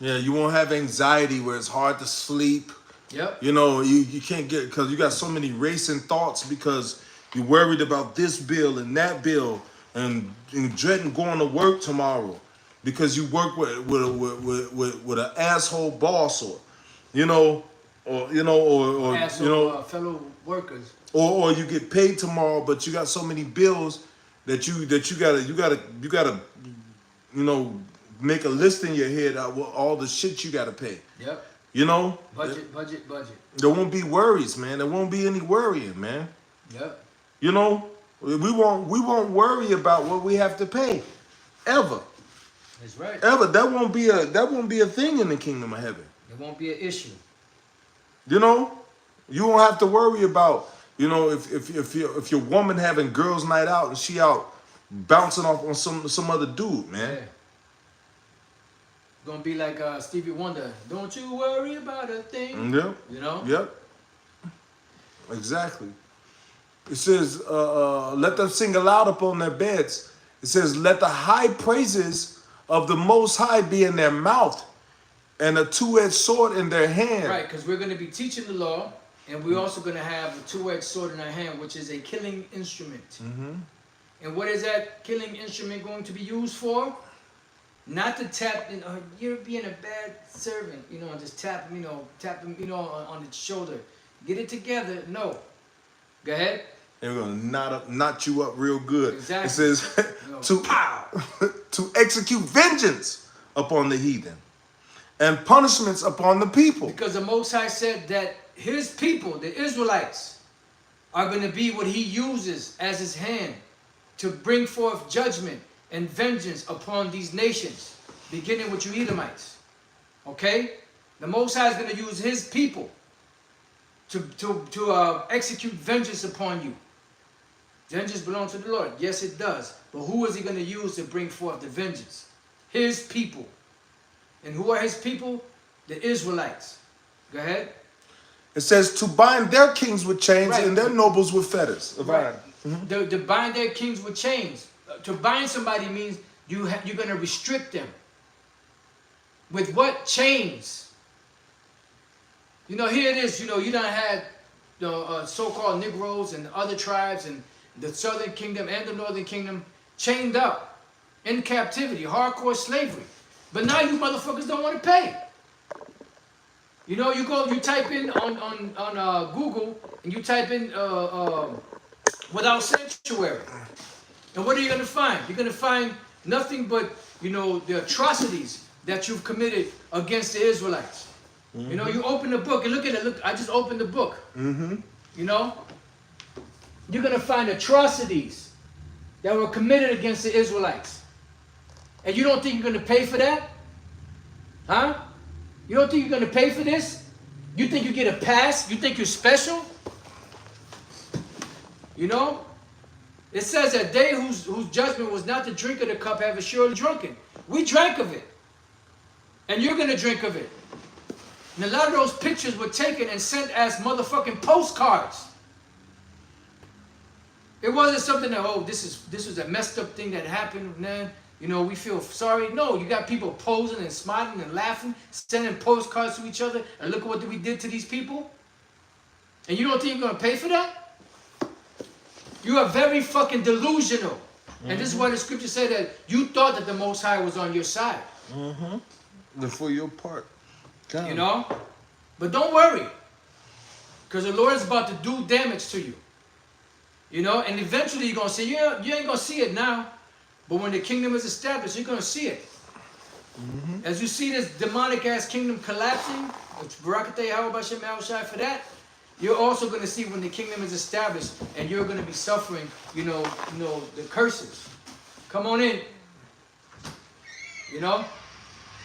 Yeah, you won't have anxiety where it's hard to sleep. Yep. You know, you can't get, because you got so many racing thoughts because you're worried about this bill and that bill and dreading going to work tomorrow because you work with an asshole boss or Asshole, fellow workers. or you get paid tomorrow, but you got so many bills that you gotta make a list in your head of all the shit you gotta pay. Yep. You know? Budget. There won't be worries, man. There won't be any worrying, man. Yep. You know? We won't worry about what we have to pay. Ever. That's right. Ever. That won't be a thing in the kingdom of heaven. It won't be an issue. You know? You won't have to worry about, if your woman having girls' night out and she out bouncing off on some other dude, man. Yeah. Gonna be like Stevie Wonder. Don't you worry about a thing. Yep. You know? Yep. Exactly. It says, let them sing aloud upon their beds. It says, let the high praises of the Most High be in their mouth and a two-edged sword in their hand. Right, because we're going to be teaching the law, and we're also going to have a two-edged sword in our hand, which is a killing instrument. Mm-hmm. And what is that killing instrument going to be used for? Not to tap, you're being a bad servant, just tap him, on the shoulder. Get it together. No. Go ahead. They're gonna knot you up real good. Exactly. It says to execute vengeance upon the heathen and punishments upon the people. Because the Most High said that his people, the Israelites, are going to be what he uses as his hand to bring forth judgment and vengeance upon these nations, beginning with you Edomites. Okay? The Most High is going to use his people to execute vengeance upon you. Vengeance belongs to the Lord. Yes, it does. But who is he going to use to bring forth the vengeance? His people. And who are his people? The Israelites. Go ahead. It says to bind their kings with chains Right. and their nobles with fetters. Right. To bind their kings with chains. To bind somebody means you're going to restrict them. With what? Chains. Here it is. You done had the so-called Negroes and other tribes and the southern kingdom and the northern kingdom chained up in captivity, hardcore slavery. But now you motherfuckers don't want to pay. You type in on Google and you type in without sanctuary. And what are you going to find? You're going to find nothing but, the atrocities that you've committed against the Israelites. Mm-hmm. You open the book and look at it. Look, I just opened the book. Mm-hmm. You're going to find atrocities that were committed against the Israelites. And you don't think you're going to pay for that? Huh? You don't think you're going to pay for this? You think you get a pass? You think you're special? It says that they whose judgment was not to drink of the cup have surely drunken. We drank of it. And you're going to drink of it. And a lot of those pictures were taken and sent as motherfucking postcards. It wasn't something that, this was a messed up thing that happened, man. We feel sorry. No, you got people posing and smiling and laughing, sending postcards to each other, and look at what we did to these people. And you don't think you're going to pay for that? You are very fucking delusional. Mm-hmm. And this is why the scripture said that you thought that the Most High was on your side. Mm-hmm. For your part. But don't worry. Because the Lord is about to do damage to you. And eventually you're going to see, you ain't going to see it now. But when the kingdom is established, you're going to see it. Mm-hmm. As you see this demonic ass kingdom collapsing, Barakateh Hawabashem Al-Shai for that, you're also going to see when the kingdom is established and you're going to be suffering, the curses. Come on in.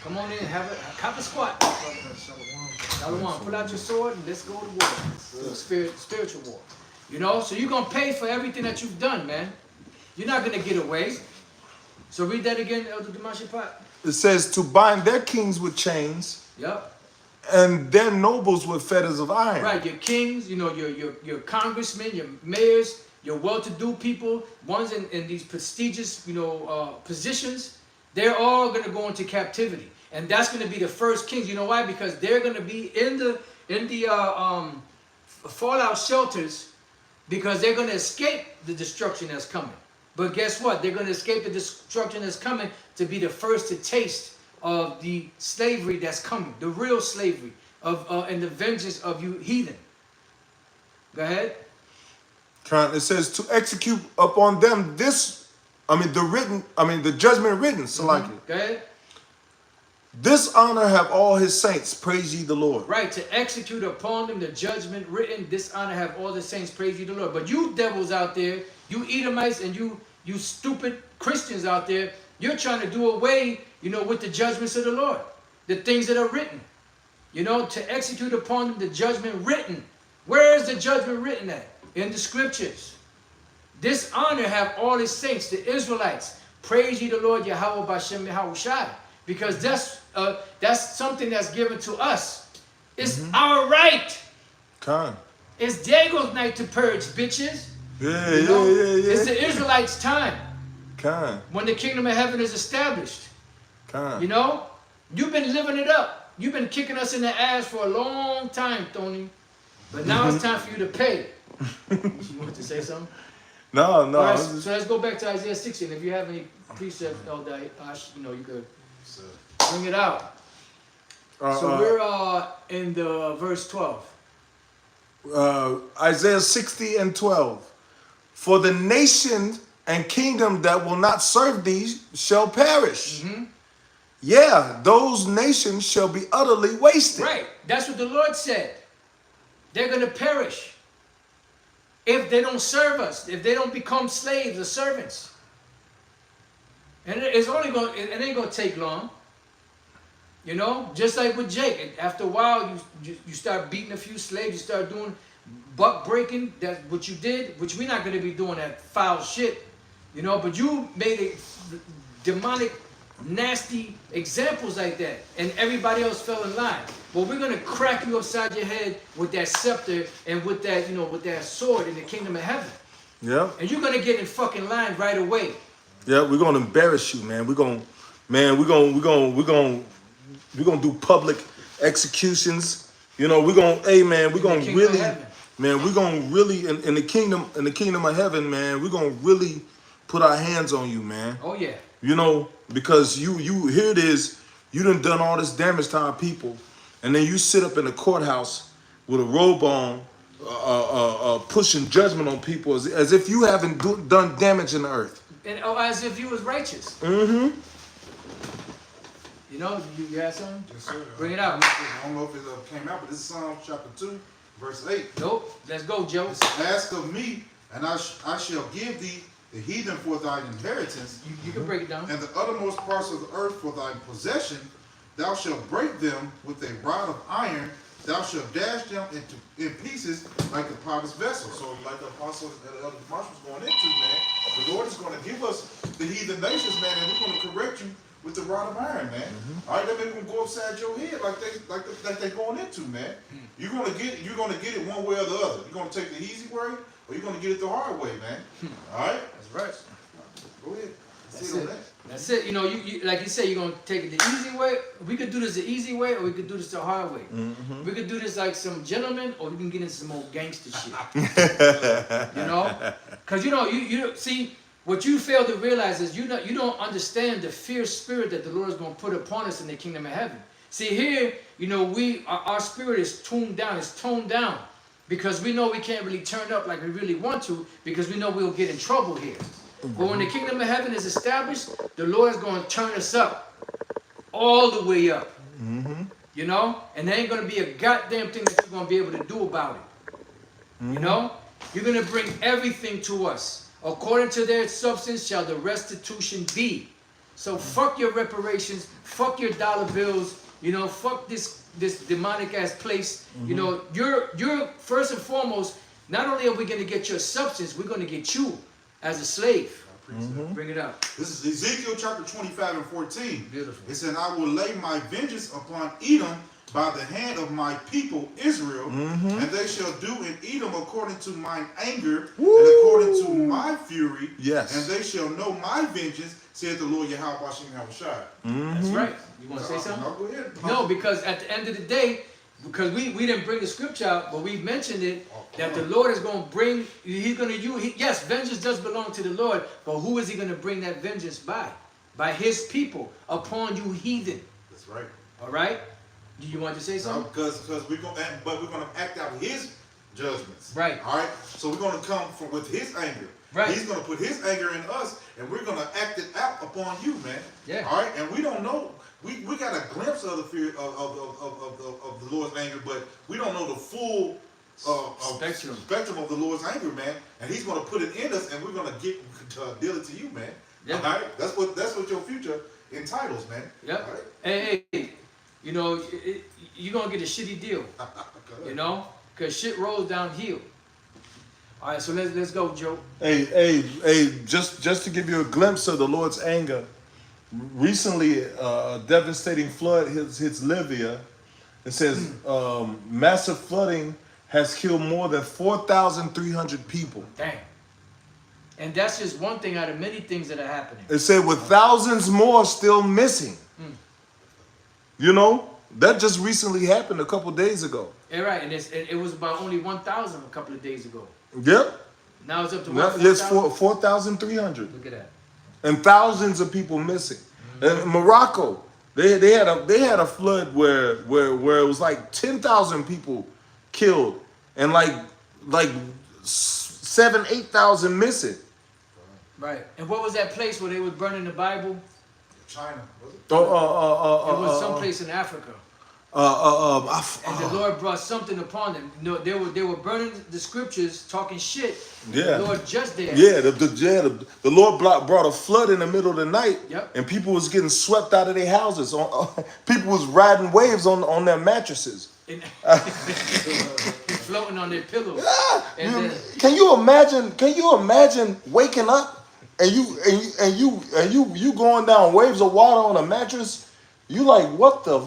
Come on in and have a squat. Shalom. Pull out your sword and let's go to war. Spiritual war. So you're going to pay for everything that you've done, man. You're not going to get away. So read that again, Elder Damashipat. It says to bind their kings with chains. Yep. and their nobles with fetters of iron. Right, your kings, you know, your congressmen, your mayors, your well-to-do people, ones in these prestigious, you know, positions, they're all going to go into captivity. And that's going to be the first kings. You know why? Because they're going to be in the fallout shelters, because they're going to escape the destruction that's coming. But guess what? They're going to escape the destruction that's coming to be the first to taste of the slavery that's coming, the real slavery of and the vengeance of you heathen. Go ahead. It says to execute upon them this, the judgment written. Salaki. Go ahead. This honor have all his saints. Praise ye the Lord. Right, to execute upon them the judgment written. This honor have all the saints. Praise ye the Lord. But you devils out there, you Edomites, and you stupid Christians out there, you're trying to do away, you know, with the judgments of the Lord, the things that are written. You know, to execute upon them the judgment written. Where is the judgment written at? In the scriptures. This honor have all his saints, the Israelites. Praise ye the Lord Yahweh Bashem Yahushai. Because that's something that's given to us. It's our right. Con. It's Diego's night to purge, bitches. Yeah, You know? yeah. It's the Israelites' time. Con. When the kingdom of heaven is established. Con. You know? You've been living it up. You've been kicking us in the ass for a long time, Tony. But now it's time for you to pay. You want to say something? No. All right, so let's go back to Isaiah 16. If you have any precepts, Elder Ash, you know, you could bring it out. So we're in the verse 12. Isaiah 60 and 12. For the nation and kingdom that will not serve thee shall perish. Yeah, those nations shall be utterly wasted. Right. That's what the Lord said. They're going to perish if they don't serve us, if they don't become slaves or servants. And it ain't going to take long. You know, just like with Jake. After a while, you start beating a few slaves. You start doing buck breaking. That's what you did, which we're not going to be doing that foul shit. You know, but you made a demonic, nasty examples like that. And everybody else fell in line. Well, we're going to crack you upside your head with that scepter and with that, you know, with that sword in the kingdom of heaven. Yeah. And you're going to get in fucking line right away. Yeah, we're going to embarrass you, man. We're going to do public executions. You know, we're going to really, man, we're going to really, in the kingdom of heaven, man, we're going to really put our hands on you, man. Oh, yeah. You know, because you here it is, you done all this damage to our people, and then you sit up in the courthouse with a robe on, pushing judgment on people as if you haven't done damage in the earth. And as if you was righteous. Mm-hmm. You know, you had something? Yes, sir. Bring it out. I don't know if it came out, but this is Psalm chapter 2, verse 8. Nope. Let's go, Joe. It says, ask of me, and I shall give thee the heathen for thine inheritance, You can break it down. and the uttermost parts of the earth for thy possession. Thou shalt break them with a rod of iron. Thou shalt dash them in pieces like the potter's vessel. So, like the apostle Elder Marsh was going into, man, the Lord is going to give us the heathen nations, man, and we're going to correct you with the rod of iron, man. All right, that make them go upside your head like they're going into, man. You're gonna get it one way or the other. You're gonna take the easy way, or you're gonna get it the hard way, man. All right, That's right. go ahead. That's Sit on it. that. That's it. You know, you like you say, you're gonna take it the easy way. We could do this the easy way, or we could do this the hard way. We could do this like some gentlemen, or we can get into some old gangster shit. You know, because you see. What you fail to realize is you don't understand the fierce spirit that the Lord is going to put upon us in the kingdom of heaven. See here, you know, our spirit is toned down because we know we can't really turn up like we really want to because we know we'll get in trouble here. But when the kingdom of heaven is established, the Lord is going to turn us up, all the way up. You know, and there ain't going to be a goddamn thing that you're going to be able to do about it. You know, you're going to bring everything to us. According to their substance shall the restitution be. So fuck your reparations, fuck your dollar bills, you know, fuck this demonic ass place. You know, you're first and foremost, not only are we gonna get your substance, we're gonna get you as a slave. Bring it out. This is Ezekiel chapter 25 and 14. Beautiful. It said, I will lay my vengeance upon Edom by the hand of my people Israel, and they shall do in Edom according to mine anger and according to my fury. Yes. And they shall know my vengeance, saith the Lord Yahweh Hashem Yahushua. That's right. You want to say something? No, go ahead. No, because at the end of the day, because we didn't bring the scripture out, but we mentioned it, that the Lord is going to bring, he's going to use, yes, vengeance does belong to the Lord, but who is he going to bring that vengeance by? By his people, upon you heathen. That's right. All right? Do you want to say something? Because we're going to act out his judgments. Right. All right. So we're going to come with his anger. Right. He's going to put his anger in us, and we're going to act it out upon you, man. Yeah. All right. And we don't know. We got a glimpse of the fear of the Lord's anger, but we don't know the full spectrum of the Lord's anger, man. And he's going to put it in us, and we're going to deal it to you, man. Yeah. All right. That's what your future entitles, man. Yep. All right. Hey, you know, you're going to get a shitty deal, you know, because shit rolls downhill. All right, so let's go, Joe. Hey, just to give you a glimpse of the Lord's anger, recently a devastating flood hits Libya. It says massive flooding has killed more than 4,300 people. Dang. And that's just one thing out of many things that are happening. It said with thousands more still missing. You know, that just recently happened a couple days ago. Yeah, right, and it was about only 1,000 a couple of days ago. Yep. Now it's up to Now, what? it's 4,000? 4,300. Look at that. And thousands of people missing. And Morocco, they had a flood where it was like 10,000 people killed and like 7,000-8,000 missing. Right. And what was that place where they was burning the Bible? China, was it? It was someplace in Africa. And the Lord brought something upon them. You know, they were burning the scriptures, talking shit. Yeah. The Lord just there. Yeah, the Lord brought a flood in the middle of the night. Yep. And people was getting swept out of their houses. People was riding waves on their mattresses. Floating on their pillows. Yeah. Can you imagine waking up and you going down waves of water on a mattress? You like, what the?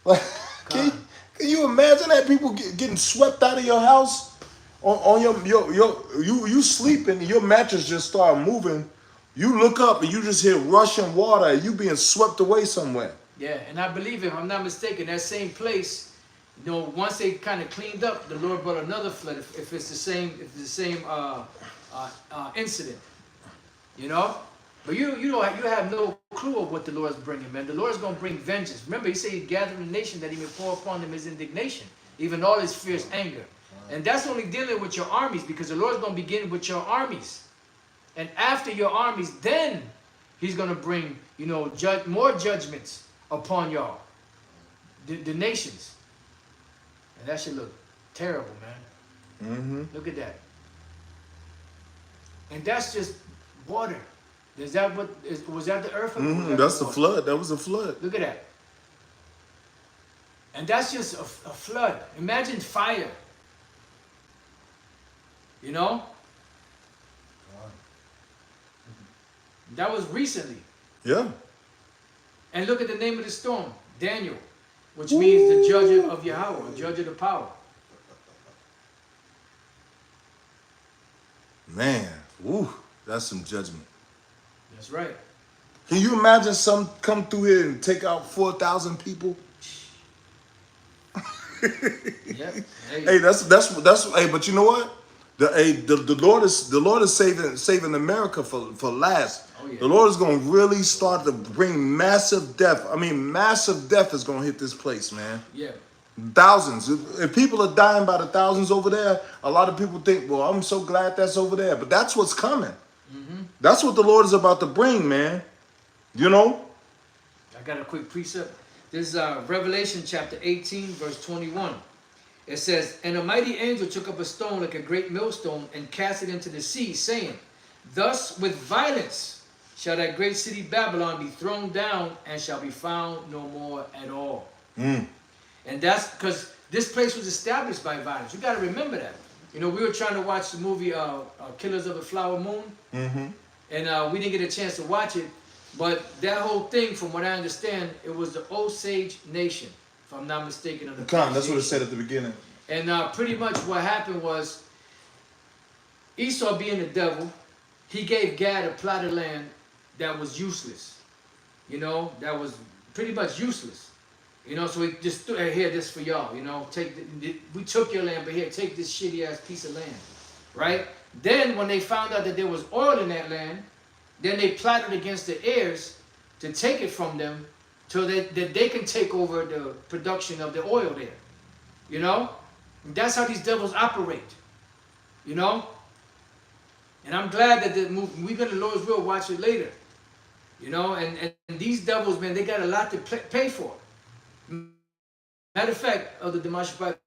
Like, can you imagine that people getting swept out of your house on you sleeping and your mattress just start moving? You look up and you just hear rushing water and you being swept away somewhere. Yeah, and I believe, if I'm not mistaken, that same place, you know, once they kind of cleaned up, the Lord brought another flood. If it's the same incident, you know. But you have no clue of what the Lord's bringing, man. The Lord's going to bring vengeance. Remember, he said he's gathering the nation that he may pour upon them his indignation, even all his fierce anger. And that's only dealing with your armies, because the Lord's going to begin with your armies. And after your armies, then he's going to bring, you know, more judgments upon y'all, the nations. And that should look terrible, man. Mm-hmm. Look at that. And that's just water. Was that the earth? Mm-hmm. That's the flood. That was a flood. Look at that. And that's just a flood. Imagine fire. You know? That was recently. Yeah. And look at the name of the storm, Daniel, which means the judge of Yahweh, judge of the power. Man, that's some judgment. That's right. Can you imagine some come through here and take out 4,000 people? Yep. Hey, that's hey, but you know what? The Lord is saving America for last. Oh, yeah. The Lord is going to really start to bring massive death. I mean, massive death is going to hit this place, man. Yeah. Thousands. If people are dying by the thousands over there, a lot of people think, well, I'm so glad that's over there. But that's what's coming. Mm-hmm. That's what the Lord is about to bring, man. You know? I got a quick precept. This is Revelation chapter 18, verse 21. It says, and a mighty angel took up a stone like a great millstone and cast it into the sea, saying, thus with violence shall that great city Babylon be thrown down and shall be found no more at all. Mm. And that's because this place was established by violence. You got to remember that. You know, we were trying to watch the movie Killers of the Flower Moon. Mm-hmm. And we didn't get a chance to watch it. But that whole thing, from what I understand, it was the Osage Nation if I'm not mistaken. Of the Con, that's what it pronunciation. said at the beginning. And pretty much what happened was Esau, being the devil, he gave Gad a plot of land that was useless. You know, that was pretty much useless. You know, so he just threw, "Hey, here, this for y'all. You know, we took your land, but here, take this shitty ass piece of land." Right? Then when they found out that there was oil in that land, then they plotted against the heirs to take it from them so that they can take over the production of the oil there. You know? And that's how these devils operate. You know? And I'm glad that we're going to Lord's will watch it later. You know? And these devils, man, they got a lot to pay for. Matter of fact, of the Dimash Bible,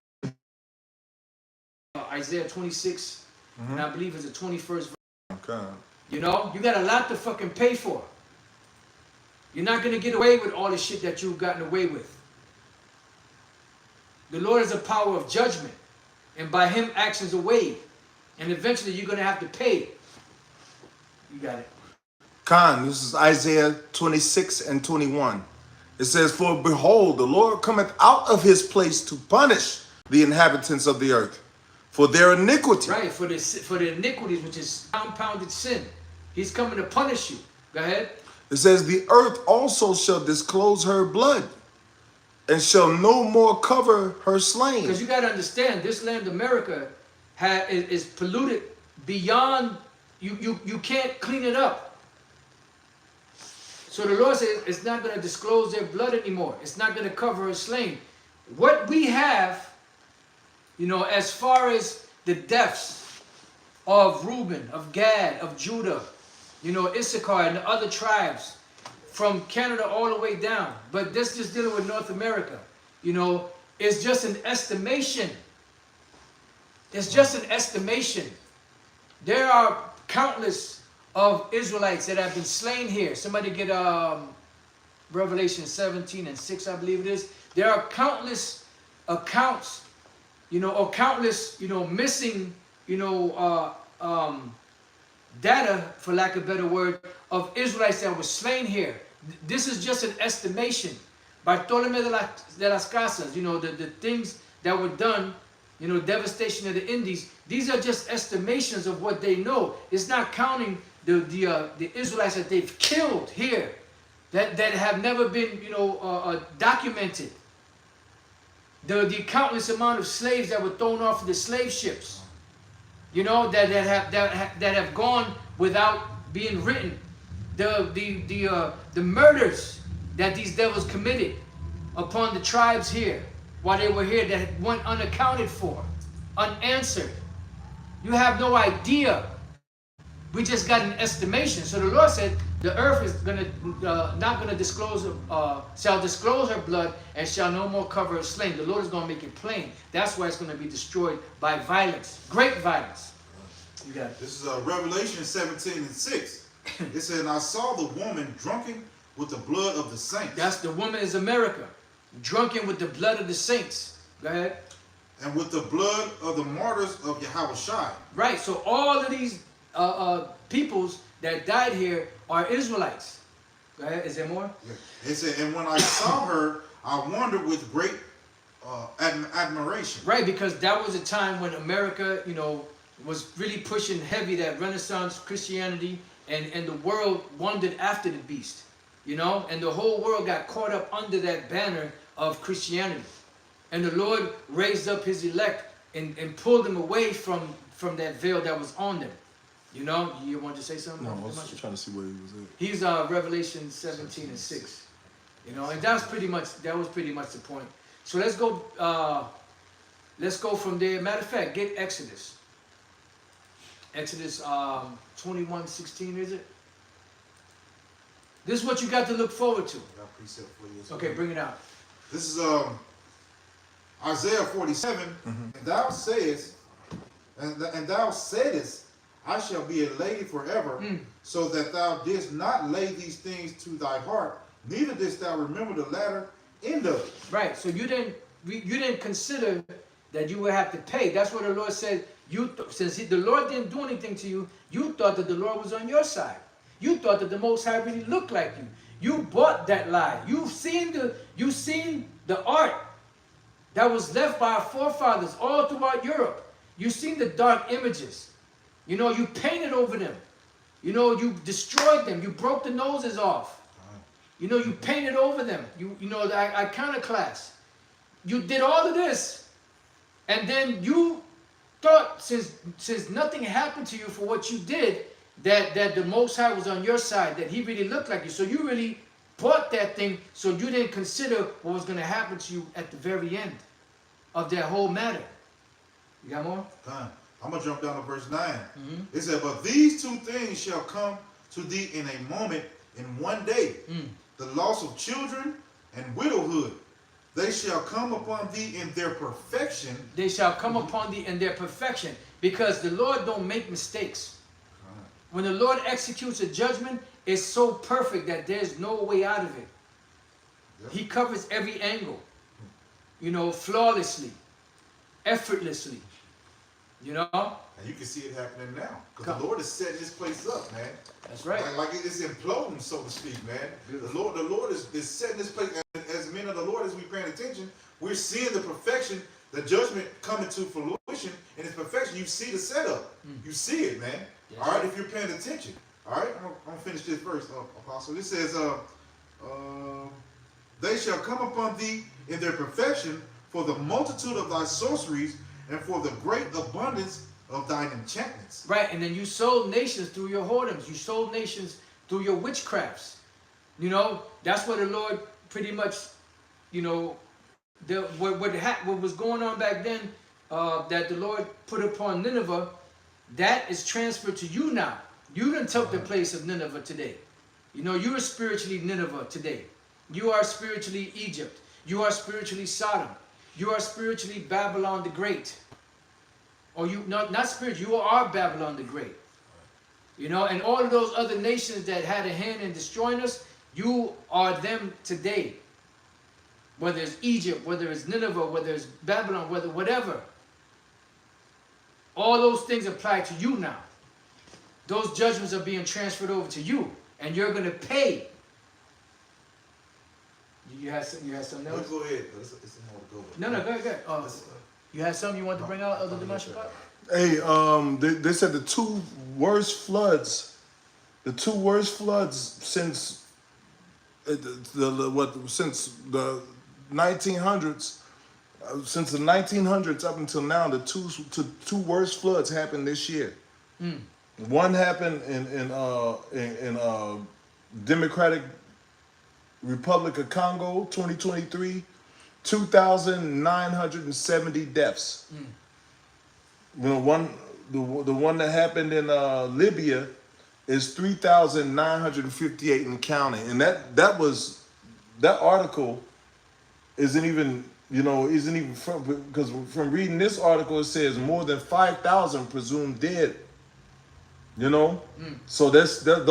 Isaiah 26, and I believe it's the 21st verse. Okay. You know, you got a lot to fucking pay for. You're not going to get away with all the shit that you've gotten away with. The Lord is a power of judgment. And by him, actions are weighed. And eventually you're going to have to pay. You got it. Con, this is Isaiah 26 and 21. It says, "For behold, the Lord cometh out of his place to punish the inhabitants of the earth for their iniquity." Right, for the iniquities, which is compounded sin. He's coming to punish you. Go ahead. It says, "The earth also shall disclose her blood, and shall no more cover her slain." Because you got to understand, this land, America, is polluted beyond, you can't clean it up. So the Lord says it's not going to disclose their blood anymore. It's not going to cover her slain. What we have, you know, as far as the deaths of Reuben, of Gad, of Judah, you know, Issachar and the other tribes, from Canada all the way down. But this just dealing with North America, you know, it's just an estimation. It's just an estimation. There are countless of Israelites that have been slain here. Somebody get Revelation 17 and 6, I believe it is. There are countless accounts, you know, or countless, you know, missing, you know, data, for lack of a better word, of Israelites that were slain here. This is just an estimation. Bartolome de las Casas, you know, the things that were done, you know, devastation of the Indies, these are just estimations of what they know. It's not counting the Israelites that they've killed here, that have never been, you know, documented. The countless amount of slaves that were thrown off of the slave ships, you know, that have gone without being written. The murders that these devils committed upon the tribes here while they were here, that went unaccounted for, unanswered. You have no idea. We just got an estimation. So the Lord said the earth is not gonna disclose, shall disclose her blood and shall no more cover her slain. The Lord is gonna make it plain. That's why it's gonna be destroyed by violence, great violence. You got it. This is Revelation 17 and 6. It said, "And I saw the woman drunken with the blood of the saints." That's the woman is America, drunken with the blood of the saints. Go ahead. "And with the blood of the martyrs of Yahushua." Right. So all of these peoples that died here are Israelites. Go ahead. Is there more? Yeah. It said, "And when I saw her, I wondered with great admiration." Right, because that was a time when America, you know, was really pushing heavy that Renaissance Christianity, and the world wandered after the beast, you know, and the whole world got caught up under that banner of Christianity. And the Lord raised up his elect and pulled them away from that veil that was on them. You know, you wanted to say something? No, I was just trying to see where he was at. He's Revelation 17 and 6. You know, and that was pretty much the point. So let's go from there. Matter of fact, get Exodus. Exodus 21:16, is it? This is what you got to look forward to. I got precept for you. Okay, bring it out. This is Isaiah 47. "And thou sayest, and thou saidest, I shall be a lady forever, so that thou didst not lay these things to thy heart, neither didst thou remember the latter end of it." Right. So you didn't consider that you would have to pay. That's what the Lord said. Since the Lord didn't do anything to you, you thought that the Lord was on your side. You thought that the Most High really looked like you. You bought that lie. You've seen the art that was left by our forefathers all throughout Europe. You've seen the dark images. You know, you painted over them. You know, you destroyed them. You broke the noses off. You know, you painted over them. You know, the iconoclast. You did all of this. And then you thought, since nothing happened to you for what you did, that the Most High was on your side, that he really looked like you. So you really bought that thing, so you didn't consider what was going to happen to you at the very end of that whole matter. You got more? I'm going to jump down to verse 9. It said, but these two things shall come to thee in a moment, in one day. The loss of children and widowhood. They shall come upon thee in their perfection. They shall come upon thee in their perfection. Because the Lord don't make mistakes. When the Lord executes a judgment, it's so perfect that there's no way out of it. Yep. He covers every angle. You know, flawlessly. Effortlessly. You know? And you can see it happening now. Because the Lord is setting this place up, man. That's right. Like it's imploding, so to speak, man. Beautiful. The Lord is setting this place. And as men of the Lord, as we paying attention, we're seeing the perfection, the judgment coming to fruition in its perfection. You see the setup. You see it, man. Yes. All right, if you're paying attention. All right, I'm going to finish this verse, Apostle. It says, they shall come upon thee in their perfection for the multitude of thy sorceries and for the great abundance of thine enchantments. Right, and then you sold nations through your whoredoms. You sold nations through your witchcrafts. You know, that's what the Lord pretty much, you know, what was going on back then, that the Lord put upon Nineveh, that is transferred to you now. You done took the place of Nineveh today. You know, you are spiritually Nineveh today. You are spiritually Egypt. You are spiritually Sodom. You are spiritually Babylon the Great. Or you, not spiritual, you are Babylon the Great. You know, and all of those other nations that had a hand in destroying us, you are them today. Whether it's Egypt, whether it's Nineveh, whether it's Babylon, whatever. All those things apply to you now. Those judgments are being transferred over to you. And you're going to pay. You had something else? Go ahead. It's more to go with. No, go ahead. You had something you wanted to bring out other than Shabbat? Hey, they said the two worst floods since since the 1900s, since the 1900s up until now, the two worst floods happened this year. One happened in Democratic Republic of Congo, 2023, 2,970 deaths. You know, the one that happened in Libya is 3,958 and counting. And that article isn't even because from reading this article, it says more than 5,000 presumed dead. You know, so those death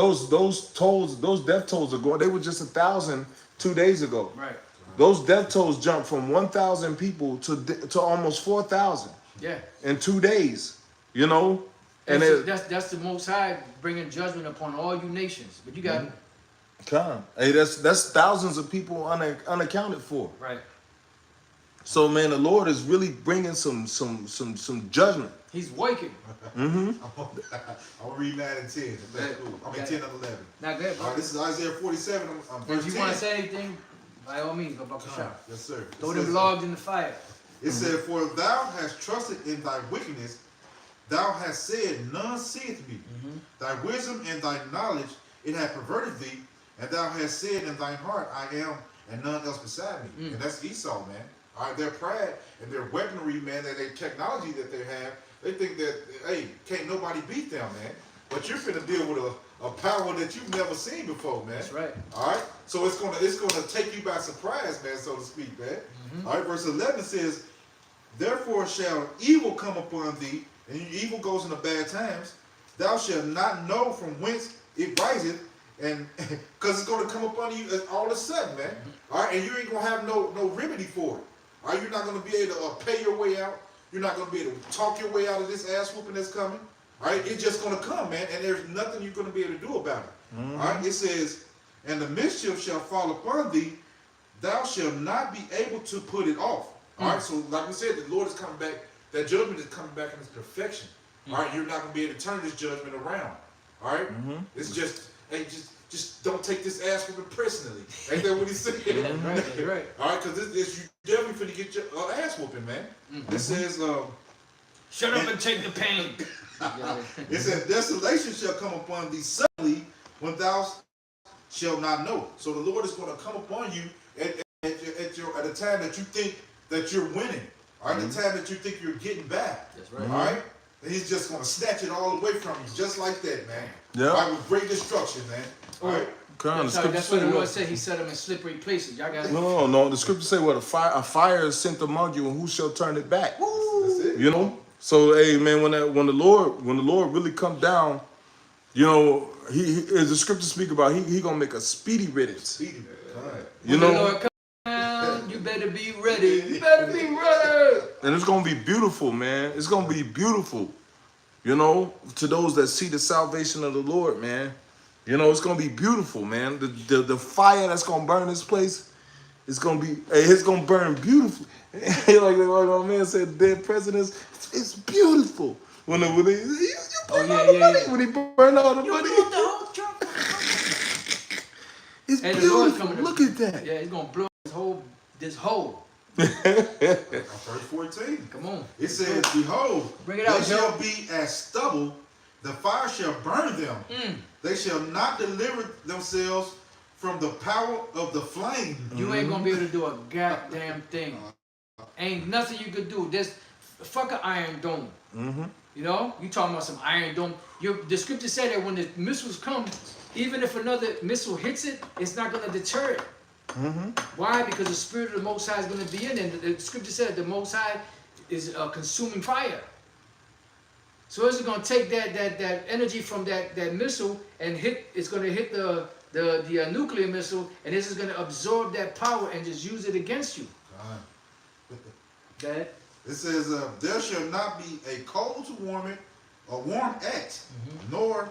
tolls are going. They were just 1,000 2 days ago. Right. Those death tolls jumped from 1,000 people to almost 4,000. Yeah. In 2 days. You know, and that's the Most High bringing judgment upon all you nations. But you got hey, that's thousands of people unaccounted for. right. So man, the Lord is really bringing some judgment. He's waking. I'll read 9 and 10. That's cool. I mean 10 and 11. Not good. All right, this is Isaiah 47. Verse If you 10. want to say anything, by all means, go back to shop. Yes, sir. Throw them logs in the fire. It said, for thou hast trusted in thy wickedness, thou hast said, none seeth me. Thy wisdom and thy knowledge, it hath perverted thee, and thou hast said in thine heart, I am, and none else beside me. And that's Esau, man. All right, their pride and their weaponry, man, and their technology that they have, they think that, hey, can't nobody beat them, man. But you're finna deal with a power that you've never seen before, man. That's right. All right, so it's gonna take you by surprise, man, so to speak, man. All right, verse 11 says, therefore shall evil come upon thee, and evil goes into bad times. Thou shalt not know from whence it riseth, and because it's going to come upon you all of a sudden, man. All right, and you ain't gonna have no remedy for it. All right, you're not gonna be able to pay your way out. You're not gonna be able to talk your way out of this ass whooping that's coming. All right, it's just gonna come, man, and there's nothing you're gonna be able to do about it. All right, it says, and the mischief shall fall upon thee, thou shalt not be able to put it off. All right, so like we said, the Lord is coming back. That judgment is coming back in its perfection. All right, you're not gonna be able to turn this judgment around. All right, it's just, hey, just don't take this ass whooping personally. Ain't that what he said? That's right. All right, because this you definitely finna get your ass whooping, man. It says, Shut up and take the pain. it says, desolation shall come upon thee suddenly when thou shalt not know. So the Lord is going to come upon you at a time that you think that you're winning. All right, the time that you think you're getting back. That's right. All right, and he's just going to snatch it all away from you, just like that, man. Yeah. All right, with great destruction, man. All right. That's what the Lord said. He set them in slippery places. Y'all got it. No. The scripture say, "What a fire is sent among you, and who shall turn it back?" That's it. You know. So, hey, man, when the Lord really come down, you know, he as the scripture speak about, he gonna make a speedy riddance. Speedy, man. All right. You When the know, Lord come down, you better be ready. You better be ready. and it's gonna be beautiful, man. It's gonna be beautiful. You know, to those that see the salvation of the Lord, man. You know, it's gonna be beautiful, man. The fire that's gonna burn this place, it's gonna burn beautifully. like my man said, dead presidents, it's beautiful. When he burn all the money, when he burn all the money, it's Hey, the Lord's beautiful. coming to- Look at that. Yeah, he's gonna blow this hole. Verse 14. Come on. It says, behold, Bring it out, they Joe. shall be as stubble, the fire shall burn them. They shall not deliver themselves from the power of the flame. You ain't gonna be able to do a goddamn thing. Ain't nothing you could do. This fuck an Iron Dome. You know, you talking about some Iron Dome. The scripture said that when the missiles come, even if another missile hits it, it's not gonna deter it. Why? Because the spirit of the Most High is gonna be in it. The scripture said the Most High is consuming fire. So it's gonna take that energy from that missile and it's gonna hit the nuclear missile, and this is gonna absorb that power and just use it against you. Okay? It says, there shall not be a coal to warm it, or warm at, nor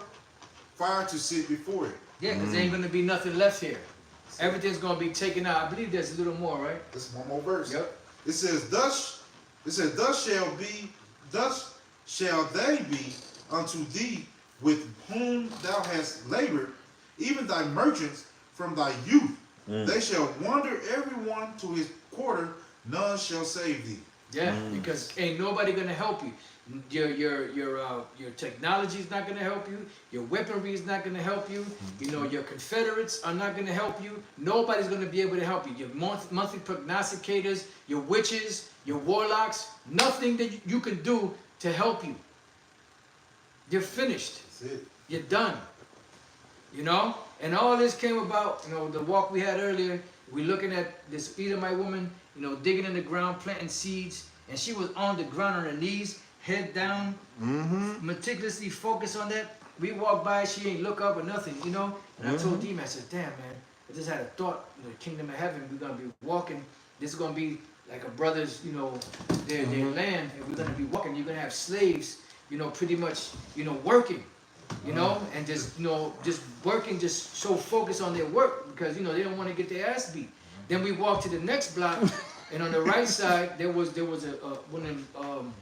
fire to sit before it. Yeah, because there ain't gonna be nothing left here. Everything's gonna be taken out. I believe there's a little more, right? This is one more verse. Yep. It says, thus shall they be unto thee with whom thou hast labored, even thy merchants from thy youth. They shall wander everyone to his quarter, none shall save thee. Yeah, because ain't nobody gonna help you. Your technology is not gonna help you. Your weaponry is not gonna help you. You know, your Confederates are not gonna help you. Nobody's gonna be able to help you. Your monthly prognosticators, your witches, your warlocks, nothing that you can do to help you. You're finished. That's it. You're done. You know? And all this came about, you know, the walk we had earlier. We're looking at this Edomite woman, you know, digging in the ground, planting seeds. And she was on the ground on her knees, head down, meticulously focused on that. We walked by, she ain't look up or nothing, you know? And I told Dima, I said, damn, man, I just had a thought, in the kingdom of heaven, we're going to be walking. This is going to be like a brother's, you know, their land. And we're going to be walking. You're going to have slaves, you know, pretty much, you know, working. You know, and just, you know, just working, just so focused on their work because, you know, they don't want to get their ass beat. Then we walked to the next block, and on the right side, there was one of them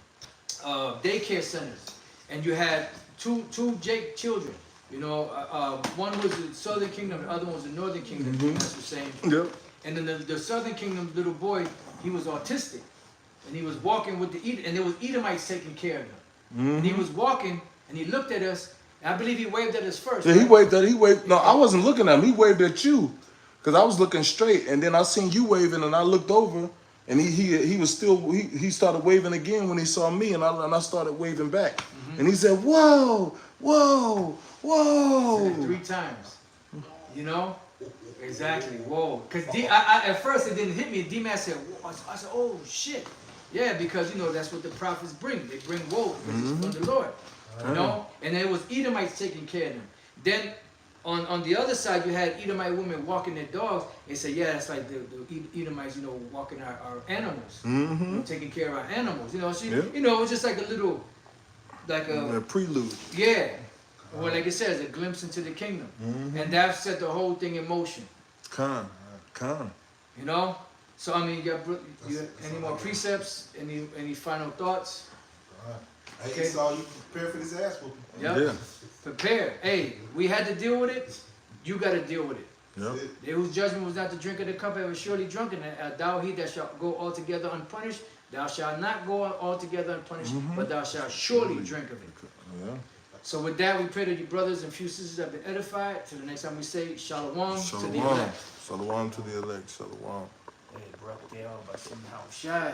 daycare centers. And you had two Jake children. You know, one was the Southern Kingdom, the other one was the Northern Kingdom, that's the same. Yep. And then the Southern Kingdom little boy, he was autistic. And he was walking with and there was Edomites taking care of him. And he was walking, and he looked at us. I believe he waved at us first. Yeah, right? he waved. No, I wasn't looking at him. He waved at you, cause I was looking straight, and then I seen you waving, and I looked over, and he was still he started waving again when he saw me, and I started waving back, and he said, "Whoa, whoa, whoa!" Said it 3 times. You know, exactly. Whoa. Cause at first it didn't hit me. D-Man said, whoa. I said, oh shit. Yeah, because you know that's what the prophets bring. They bring woe because it's from the Lord. You know, and there was Edomites taking care of them. Then on the other side, you had Edomite women walking their dogs. They said, yeah, that's like the Edomites, you know, walking our animals, you know, taking care of our animals. You know, so you know, it was just like a little, like A prelude. yeah, or like it says, a glimpse into the kingdom, and that set the whole thing in motion. Come. You know, So I mean, any more precepts? Any final thoughts? Hey, Okay. Esau, you prepare for this ass whooping. Yep. Yeah. Prepare. Hey, we had to deal with it. You got to deal with it. Yep. They whose judgment was not to drink of the cup have surely drunken. Thou he that shall go altogether unpunished. Thou shalt not go altogether unpunished, but thou shalt surely drink of it. Yeah. So with that, we pray that your brothers and few sisters have been edified. Till the next time we say Shalom, to the Shalom. elect. Shalom to the elect. Shalom. Hey, bro, they all about sitting out shy.